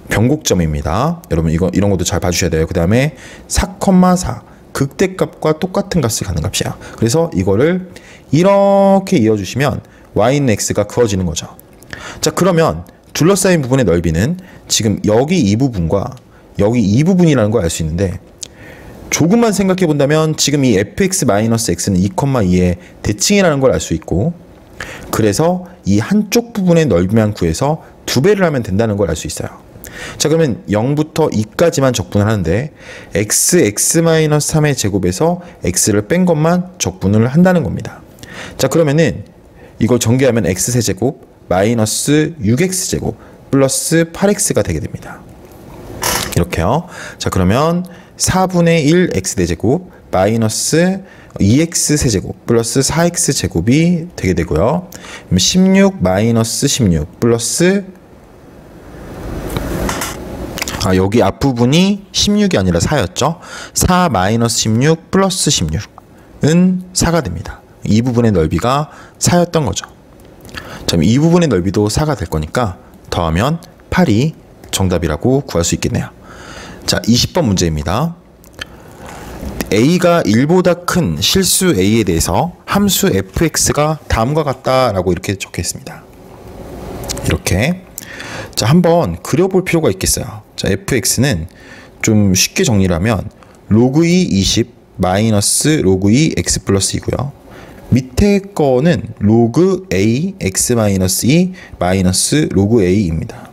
변곡점입니다. 여러분 이런 것도 잘 봐주셔야 돼요. 그 다음에 4,4 극대값과 똑같은 값을 가는 값이야. 그래서 이거를 이렇게 이어주시면 y는 x가 그어지는 거죠. 자, 그러면 둘러싸인 부분의 넓이는 지금 여기 이 부분과 여기 이 부분이라는 걸 알 수 있는데 조금만 생각해 본다면 지금 이 fx-x는 2,2의 대칭이라는 걸 알 수 있고 그래서 이 한쪽 부분의 넓이만 구해서 2배를 하면 된다는 걸 알 수 있어요. 자, 그러면 0부터 2까지만 적분을 하는데 x-3의 제곱에서 x를 뺀 것만 적분을 한다는 겁니다. 자, 그러면은 이걸 전개하면 x세제곱 마이너스 6x제곱 플러스 8x가 되게 됩니다. 이렇게요. 자, 그러면 4분의 1 x대제곱 마이너스 2x세제곱 플러스 4x제곱이 되게 되고요. 16 마이너스 16 플러스 여기 앞부분이 16이 아니라 4였죠. 4 마이너스 16 플러스 16은 4가 됩니다. 이 부분의 넓이가 4였던 거죠. 자, 이 부분의 넓이도 4가 될 거니까 더하면 8이 정답이라고 구할 수 있겠네요. 자, 20번 문제입니다. a가 1보다 큰 실수 a에 대해서 함수 fx가 다음과 같다라고 이렇게 적혀 있습니다. 이렇게. 자, 한번 그려볼 필요가 있겠어요. 자, fx는 좀 쉽게 정리를 하면 로그 2 20 마이너스 로그 2 x 플러스 2고요. 밑에 거는 로그 a x 마이너스 2 마이너스 로그 a입니다.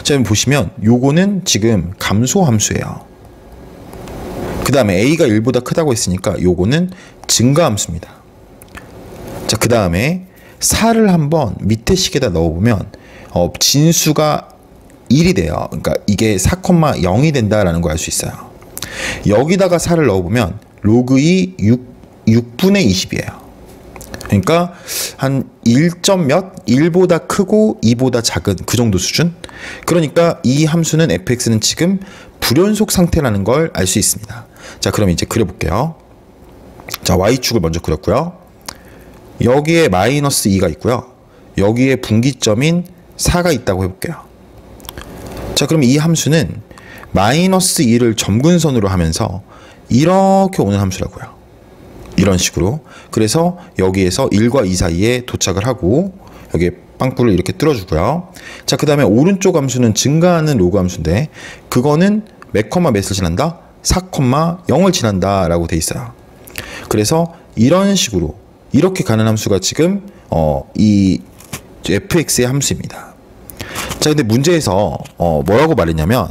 자, 여러분 보시면 요거는 지금 감소 함수예요. 그 다음에 a가 1보다 크다고 했으니까 요거는 증가 함수입니다. 자, 그 다음에 4를 한번 밑에 식에다 넣어보면 진수가 1이 돼요. 그러니까 이게 4,0이 된다라는 걸 알 수 있어요. 여기다가 4를 넣어보면 로그 2 6분의 20이에요. 그러니까 한 1점 몇? 1보다 크고 2보다 작은 그 정도 수준? 그러니까 이 함수는 fx는 지금 불연속 상태라는 걸 알 수 있습니다. 자, 그럼 이제 그려볼게요. 자, y축을 먼저 그렸고요. 여기에 마이너스 2가 있고요. 여기에 분기점인 4가 있다고 해볼게요. 자, 그럼 이 함수는 마이너스 2를 점근선으로 하면서 이렇게 오는 함수라고요. 이런 식으로. 그래서 여기에서 1과 2 사이에 도착을 하고 여기에 빵꾸를 이렇게 뚫어주고요. 자, 그 다음에 오른쪽 함수는 증가하는 로그 함수인데 그거는 몇 콤마 몇을 지난다? 4,0을 지난다 라고 돼 있어요. 그래서 이런 식으로 이렇게 가는 함수가 지금 이 fx의 함수입니다. 자, 근데 문제에서 뭐라고 말했냐면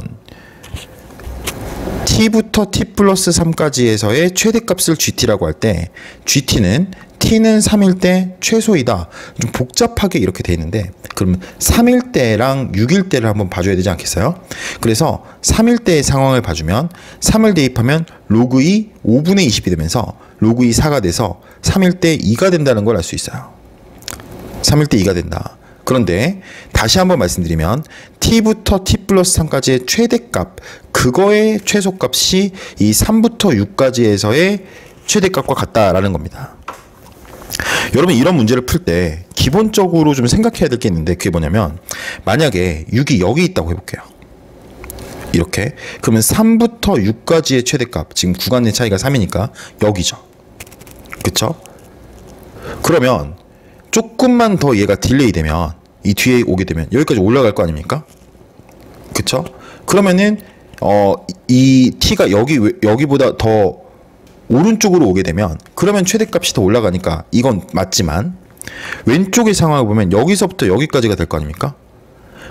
t부터 t 플러스 3까지에서의 최대값을 gt라고 할 때 t는 3일 때 최소이다. 좀 복잡하게 이렇게 돼 있는데 그러면 3일 때랑 6일 때를 한번 봐줘야 되지 않겠어요? 그래서 3일 때의 상황을 봐주면 3을 대입하면 로그 2 5분의 20이 되면서 로그 2 4가 돼서 3일 때 2가 된다는 걸 알 수 있어요. 3일 때 2가 된다. 그런데 다시 한번 말씀드리면 t부터 t 플러스 3까지의 최대값 그거의 최소값이 이 3부터 6까지에서의 최대값과 같다라는 겁니다. 여러분 이런 문제를 풀 때 기본적으로 좀 생각해야 될 게 있는데 그게 뭐냐면 만약에 6이 여기 있다고 해볼게요. 이렇게 그러면 3부터 6까지의 최대값 지금 구간 내 차이가 3이니까 여기죠. 그쵸? 그러면 조금만 더 얘가 딜레이 되면 이 뒤에 오게 되면 여기까지 올라갈 거 아닙니까? 그쵸? 그러면은 이 t가 여기보다 더 오른쪽으로 오게 되면 그러면 최대값이 더 올라가니까 이건 맞지만 왼쪽의 상황을 보면 여기서부터 여기까지가 될 거 아닙니까?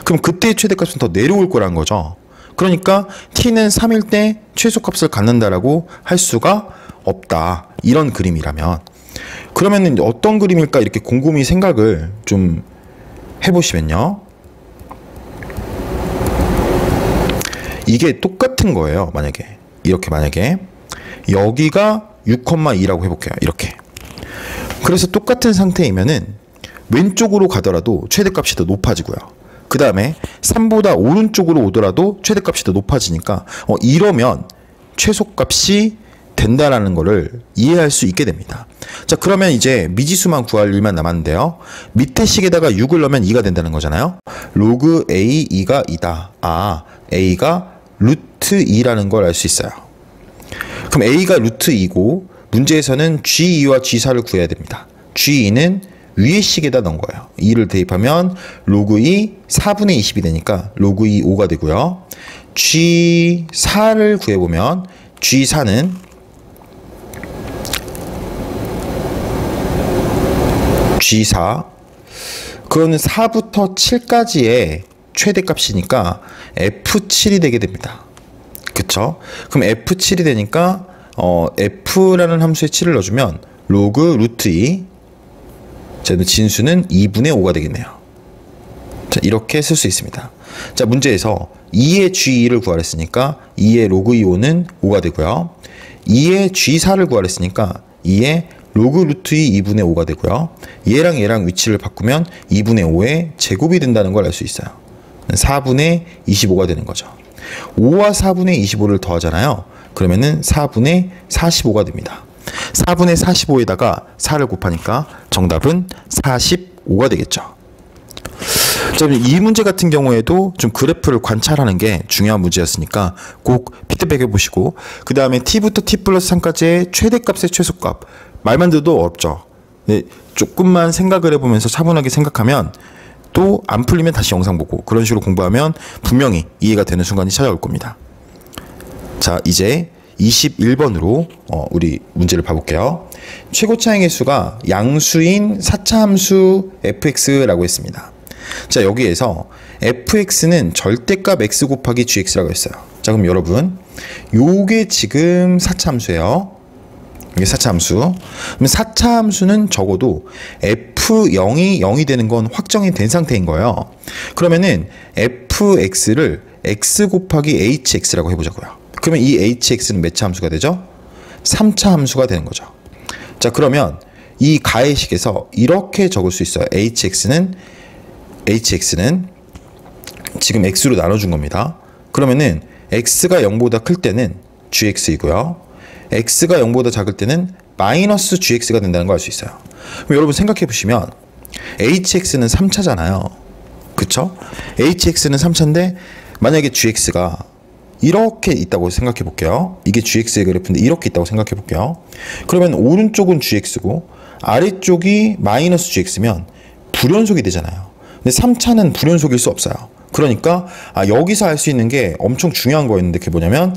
그럼 그때의 최대값은 더 내려올 거란 거죠. 그러니까 t는 3일 때 최소값을 갖는다라고 할 수가 없다. 이런 그림이라면 그러면 어떤 그림일까 이렇게 곰곰이 생각을 좀 해보시면요. 이게 똑같은 거예요. 만약에 여기가 6,2라고 해볼게요. 이렇게. 그래서 똑같은 상태이면은 왼쪽으로 가더라도 최대값이 더 높아지고요. 그 다음에 3보다 오른쪽으로 오더라도 최대값이 더 높아지니까 이러면 최소값이 된다라는 거를 이해할 수 있게 됩니다. 자, 그러면 이제 미지수만 구할 일만 남았는데요. 밑에 식에다가 6을 넣으면 2가 된다는 거잖아요. 로그 a 2가 2다. a가 루트 2라는 걸 알 수 있어요. 그럼 a가 루트 2고 문제에서는 g2와 g4를 구해야 됩니다. g2는 위에 식에다 넣은 거예요. 2를 대입하면 로그 2 4분의 20이 되니까 로그 2 5가 되고요. g4를 구해보면 g4는 G4 그거는 4부터 7까지의 최대값이니까 F7이 되게 됩니다. 그쵸? 그럼 F7이 되니까 F라는 함수에 7을 넣어주면 로그 루트 2 자, 진수는 2분의 5가 되겠네요. 자, 이렇게 쓸 수 있습니다. 자, 문제에서 2의 G2를 구하랬으니까 2의 로그 2호는 5가 되고요. 2의 G4를 구하랬으니까 2의 로그 루트 2 2분의 5가 되고요. 얘랑 위치를 바꾸면 2분의 5의 제곱이 된다는 걸 알 수 있어요. 4분의 25가 되는 거죠. 5와 4분의 25를 더하잖아요. 그러면은 4분의 45가 됩니다. 4분의 45에다가 4를 곱하니까 정답은 45가 되겠죠. 자, 이 문제 같은 경우에도 좀 그래프를 관찰하는 게 중요한 문제였으니까 꼭 피드백 해보시고, 그 다음에 t부터 t 플러스 3까지의 최대값의 최소값, 말만 들어도 어렵죠. 네, 조금만 생각을 해보면서 차분하게 생각하면, 또 안 풀리면 다시 영상 보고 그런 식으로 공부하면 분명히 이해가 되는 순간이 찾아올 겁니다. 자, 이제 21번으로 우리 문제를 봐볼게요. 최고차의 개수가 양수인 4차 함수 fx라고 했습니다. 자, 여기에서 fx는 절대값 x 곱하기 gx라고 했어요. 자, 그럼 여러분, 요게 지금 4차 함수예요. 이게 4차 함수. 그럼 4차 함수는 적어도 f0이 0이 되는 건 확정이 된 상태인 거예요. 그러면은 fx를 x 곱하기 hx라고 해보자고요. 그러면 이 hx는 몇 차 함수가 되죠? 3차 함수가 되는 거죠. 자, 그러면 이 가해식에서 이렇게 적을 수 있어요. hx는 지금 x로 나눠준 겁니다. 그러면은 x가 0보다 클 때는 gx이고요. x가 0보다 작을 때는 마이너스 gx가 된다는 걸 알 수 있어요. 그럼 여러분 생각해 보시면 hx는 3차잖아요. 그쵸? hx는 3차인데 만약에 gx가 이렇게 있다고 생각해 볼게요. 이게 gx의 그래프인데 이렇게 있다고 생각해 볼게요. 그러면 오른쪽은 gx고 아래쪽이 마이너스 gx면 불연속이 되잖아요. 근데 3차는 불연속일 수 없어요. 그러니까 여기서 알 수 있는 게 엄청 중요한 거였는데 그게 뭐냐면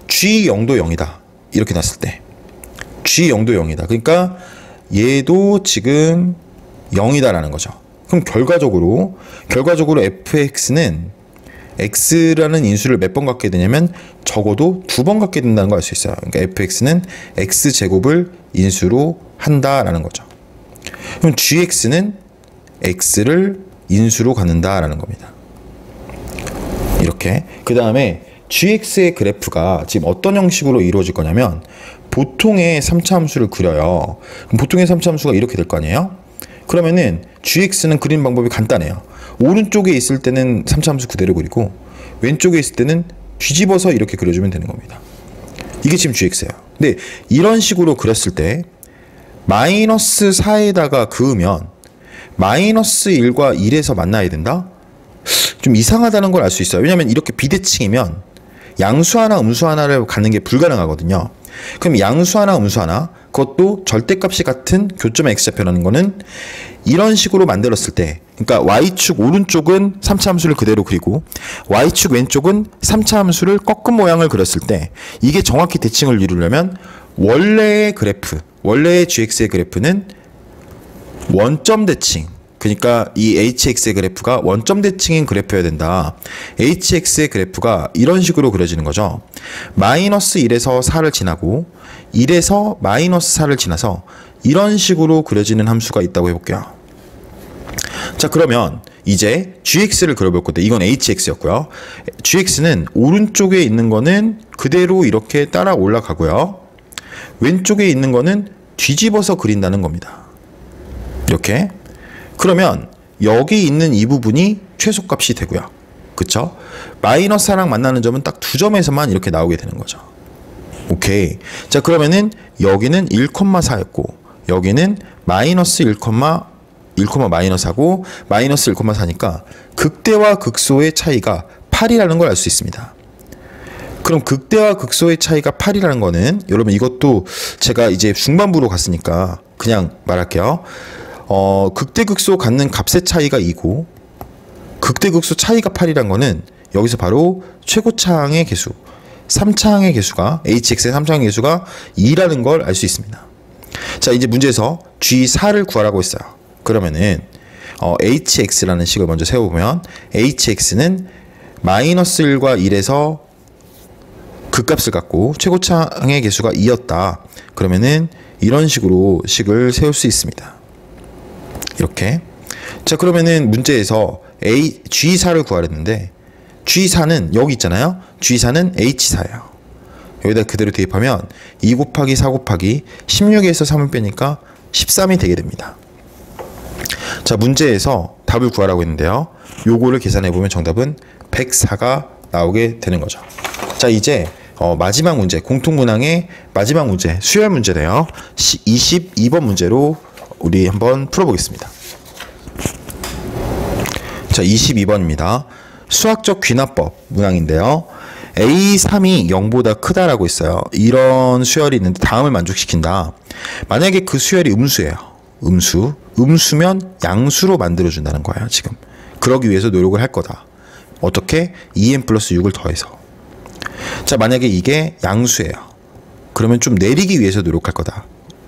g0도 0이다. 이렇게 났을 때 g0도 0이다. 그러니까 얘도 지금 0이다라는 거죠. 그럼 결과적으로 fx는 x라는 인수를 몇 번 갖게 되냐면 적어도 2번 갖게 된다는 걸 알 수 있어요. 그러니까 fx는 x제곱을 인수로 한다라는 거죠. 그럼 gx는 x를 인수로 갖는다라는 겁니다. 이렇게. 그 다음에 gx의 그래프가 지금 어떤 형식으로 이루어질 거냐면 보통의 3차 함수를 그려요. 그럼 보통의 3차 함수가 이렇게 될 거 아니에요? 그러면은 gx는 그리는 방법이 간단해요. 오른쪽에 있을 때는 3차 함수 그대로 그리고 왼쪽에 있을 때는 뒤집어서 이렇게 그려주면 되는 겁니다. 이게 지금 gx예요. 근데 이런 식으로 그렸을 때 마이너스 4에다가 그으면 마이너스 1과 1에서 만나야 된다? 좀 이상하다는 걸 알 수 있어요. 왜냐면 이렇게 비대칭이면 양수 하나 음수 하나를 갖는 게 불가능하거든요. 그럼 양수 하나 음수 하나, 그것도 절대값이 같은 교점의 x좌표라는 거는 이런 식으로 만들었을 때, 그러니까 y축 오른쪽은 3차 함수를 그대로 그리고 y축 왼쪽은 3차 함수를 꺾은 모양을 그렸을 때 이게 정확히 대칭을 이루려면 원래의 gx의 그래프는 원점 대칭, 그러니까 이 hx의 그래프가 원점 대칭인 그래프여야 된다. hx의 그래프가 이런 식으로 그려지는 거죠. 마이너스 1에서 4를 지나고 1에서 마이너스 4를 지나서 이런 식으로 그려지는 함수가 있다고 해볼게요. 자, 그러면 이제 gx를 그려볼 건데 이건 hx였고요. gx는 오른쪽에 있는 거는 그대로 이렇게 따라 올라가고요. 왼쪽에 있는 거는 뒤집어서 그린다는 겁니다. 이렇게. 그러면 여기 있는 이 부분이 최소값이 되고요. 그쵸? 마이너스 4랑 만나는 점은 딱 2점에서만 이렇게 나오게 되는 거죠. 오케이. 자, 그러면은 여기는 1,4였고 여기는 마이너스 1, 마이너스 하고 마이너스 1,4니까 극대와 극소의 차이가 8이라는 걸 알 수 있습니다. 그럼 극대와 극소의 차이가 8이라는 거는 여러분 이것도 제가 이제 중반부로 갔으니까 그냥 말할게요. 극대극소 갖는 값의 차이가 2고 극대극소 차이가 8이란 거는 여기서 바로 최고차항의 개수 3차항의 개수가 hx의 3차항의 개수가 2라는 걸 알 수 있습니다. 자, 이제 문제에서 g4를 구하라고 했어요. 그러면은 hx라는 식을 먼저 세워보면 hx는 마이너스 1과 1에서 극값을 갖고 최고차항의 개수가 2였다. 그러면은 이런 식으로 식을 세울 수 있습니다. 이렇게. 자, 그러면은 문제에서 G4를 구하랬는데 G4는 여기 있잖아요. G4는 H4예요. 여기다 그대로 대입하면 2 곱하기 4 곱하기 16에서 3을 빼니까 13이 되게 됩니다. 자, 문제에서 답을 구하라고 했는데요. 요거를 계산해 보면 정답은 104가 나오게 되는 거죠. 자, 이제 마지막 문제, 공통문항의 마지막 문제, 수열 문제네요. 22번 문제로 우리 한번 풀어보겠습니다. 자, 22번입니다. 수학적 귀납법 문항인데요. A3이 0보다 크다라고 있어요. 이런 수열이 있는데 다음을 만족시킨다. 만약에 그 수열이 음수예요. 음수면 양수로 만들어준다는 거예요. 지금 그러기 위해서 노력을 할 거다. 어떻게? 2n 플러스 6을 더해서. 자, 만약에 이게 양수예요. 그러면 좀 내리기 위해서 노력할 거다.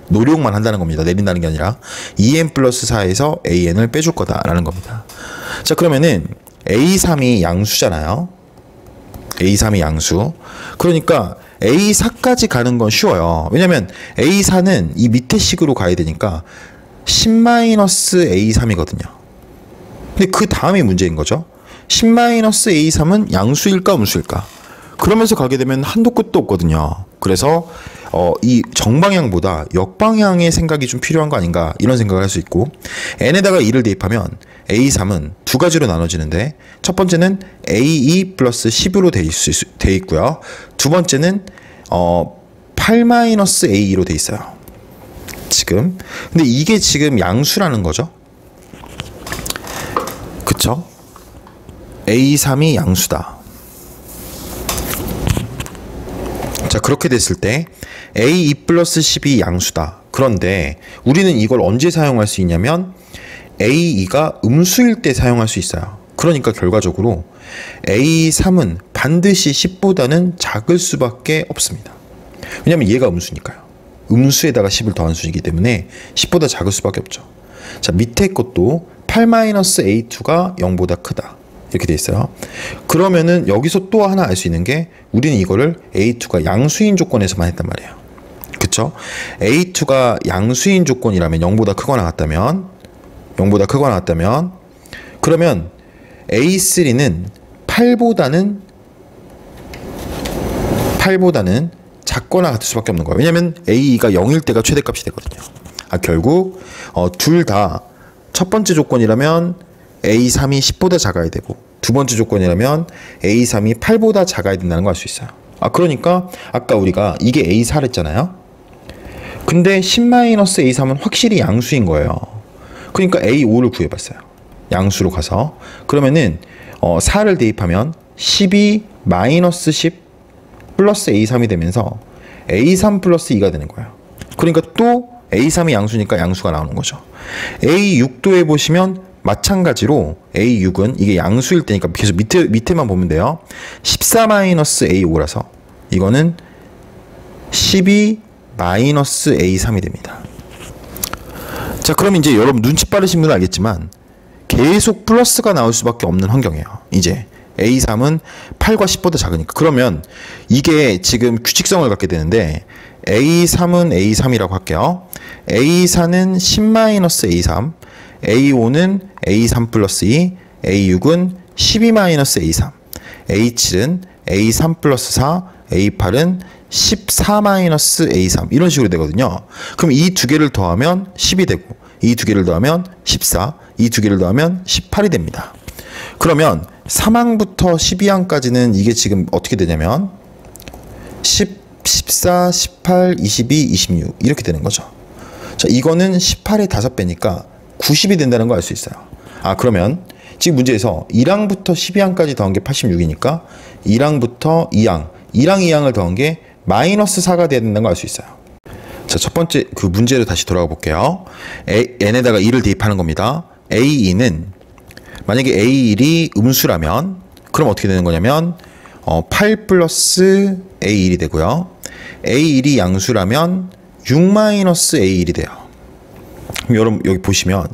노력만 한다는 겁니다. 내린다는 게 아니라 2n 플러스 4에서 an을 빼줄 거다라는 겁니다. 자, 그러면은 A3이 양수잖아요. A3이 양수. 그러니까 A4까지 가는 건 쉬워요. 왜냐면 A4는 이 밑에 식으로 가야 되니까 10-A3이거든요. 근데 그 다음이 문제인 거죠. 10-A3은 양수일까 음수일까? 그러면서 가게 되면 한도 끝도 없거든요. 그래서 이 정방향보다 역방향의 생각이 좀 필요한 거 아닌가 이런 생각을 할 수 있고, n에다가 2를 대입하면 A3은 두 가지로 나눠지는데, 첫 번째는 A2 플러스 10으로 돼 있고요. 두 번째는 8-A2로 돼 있어요. 지금. 근데 이게 지금 양수라는 거죠. 그쵸? A3이 양수다. 자, 그렇게 됐을 때 A2 플러스 10이 양수다. 그런데 우리는 이걸 언제 사용할 수 있냐면 A2가 음수일 때 사용할 수 있어요. 그러니까 결과적으로 A3은 반드시 10보다는 작을 수밖에 없습니다. 왜냐면 얘가 음수니까요. 음수에다가 10을 더한 수이기 때문에 10보다 작을 수밖에 없죠. 자, 밑에 것도 8-A2가 0보다 크다. 이렇게 돼 있어요. 그러면은 여기서 또 하나 알 수 있는 게, 우리는 이거를 A2가 양수인 조건에서만 했단 말이에요. 그쵸? A2가 양수인 조건이라면 0보다 크거나 같다면 그러면 A3는 8보다는 작거나 같을 수밖에 없는 거예요. 왜냐면 A가 0일 때가 최대값이 되거든요. 결국 둘 다 첫 번째 조건이라면 A3이 10보다 작아야 되고, 두 번째 조건이라면 A3이 8보다 작아야 된다는 걸 알 수 있어요. 그러니까 아까 우리가 이게 A4를 했잖아요. 근데 10-A3은 확실히 양수인 거예요. 그러니까 A5를 구해봤어요. 양수로 가서. 그러면은 4를 대입하면 12-10 플러스 A3이 되면서 A3 플러스 2가 되는 거예요. 그러니까 또 A3이 양수니까 양수가 나오는 거죠. A6도 해보시면 마찬가지로 A6은 이게 양수일 때니까 계속 밑에만 보면 돼요. 14-A5라서 이거는 12-A3이 됩니다. 자, 그럼 이제 여러분 눈치 빠르신 분은 알겠지만 계속 플러스가 나올 수밖에 없는 환경이에요. 이제 A3은 8과 10보다 작으니까. 그러면 이게 지금 규칙성을 갖게 되는데, A3은 A3이라고 할게요. A4는 10-A3, A5는 A3 플러스 2, A6은 12-A3, A7은 A3 플러스 4, A8은 14-A3 이런 식으로 되거든요. 그럼 이 두 개를 더하면 10이 되고, 이 두 개를 더하면 14, 이 두 개를 더하면 18이 됩니다. 그러면 3항부터 12항까지는 이게 지금 어떻게 되냐면 10, 14, 18, 22, 26 이렇게 되는 거죠. 자, 이거는 18의 5배니까 90이 된다는 걸 알 수 있어요. 그러면 지금 문제에서 1항부터 12항까지 더한 게 86이니까 1항부터 2항, 2항을 더한 게 마이너스 4가 돼야 된다는 걸 알 수 있어요. 자, 첫 번째 그 문제로 다시 돌아가 볼게요. n에다가 2를 대입하는 겁니다. A2는 만약에 A1이 음수라면 그럼 어떻게 되는 거냐면 8 플러스 A1이 되고요. A1이 양수라면 6-A1이 돼요. 그럼 여러분 여기 보시면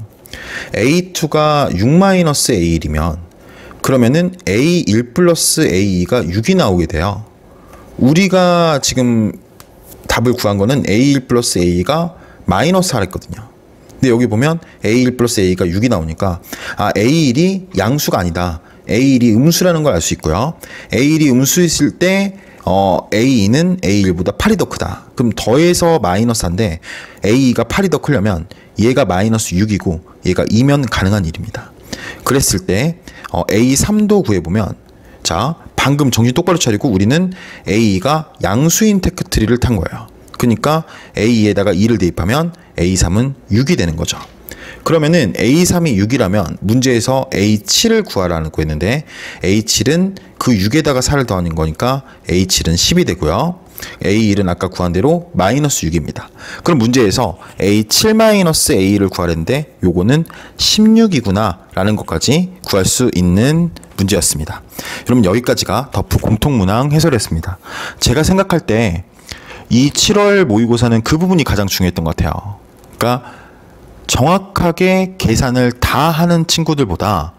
A2가 6-A1이면 그러면은 A1 플러스 A2가 6이 나오게 돼요. 우리가 지금 답을 구한 거는 A1 플러스 A가 마이너스 4를 했거든요. 근데 여기 보면 A1 플러스 A가 6이 나오니까 A1이 양수가 아니다. A1이 음수라는 걸 알 수 있고요. A1이 음수였을 때 A2는 A1보다 8이 더 크다. 그럼 더해서 마이너스 4인데 A2가 8이 더 크려면 얘가 마이너스 6이고 얘가 2면 가능한 일입니다. 그랬을 때 A3도 구해보면 자 방금 정신 똑바로 차리고 우리는 A가 양수인 테크트리를 탄 거예요. 그러니까 A에다가 2를 대입하면 A3은 6이 되는 거죠. 그러면은 A3이 6이라면 문제에서 A7을 구하라는 거였는데 A7은 그 6에다가 4를 더하는 거니까 A7은 10이 되고요. A1은 아까 구한 대로 마이너스 6입니다. 그럼 문제에서 A7-A를 구하랬는데 요거는 16이구나 라는 것까지 구할 수 있는 문제였습니다. 여러분 여기까지가 더프 공통문항 해설이었습니다. 제가 생각할 때 이 7월 모의고사는 그 부분이 가장 중요했던 것 같아요. 그러니까 정확하게 계산을 다 하는 친구들보다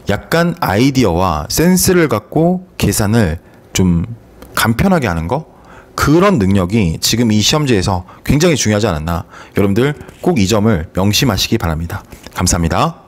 약간 아이디어와 센스를 갖고 계산을 좀 간편하게 하는 거, 그런 능력이 지금 이 시험지에서 굉장히 중요하지 않았나. 여러분들 꼭 이 점을 명심하시기 바랍니다. 감사합니다.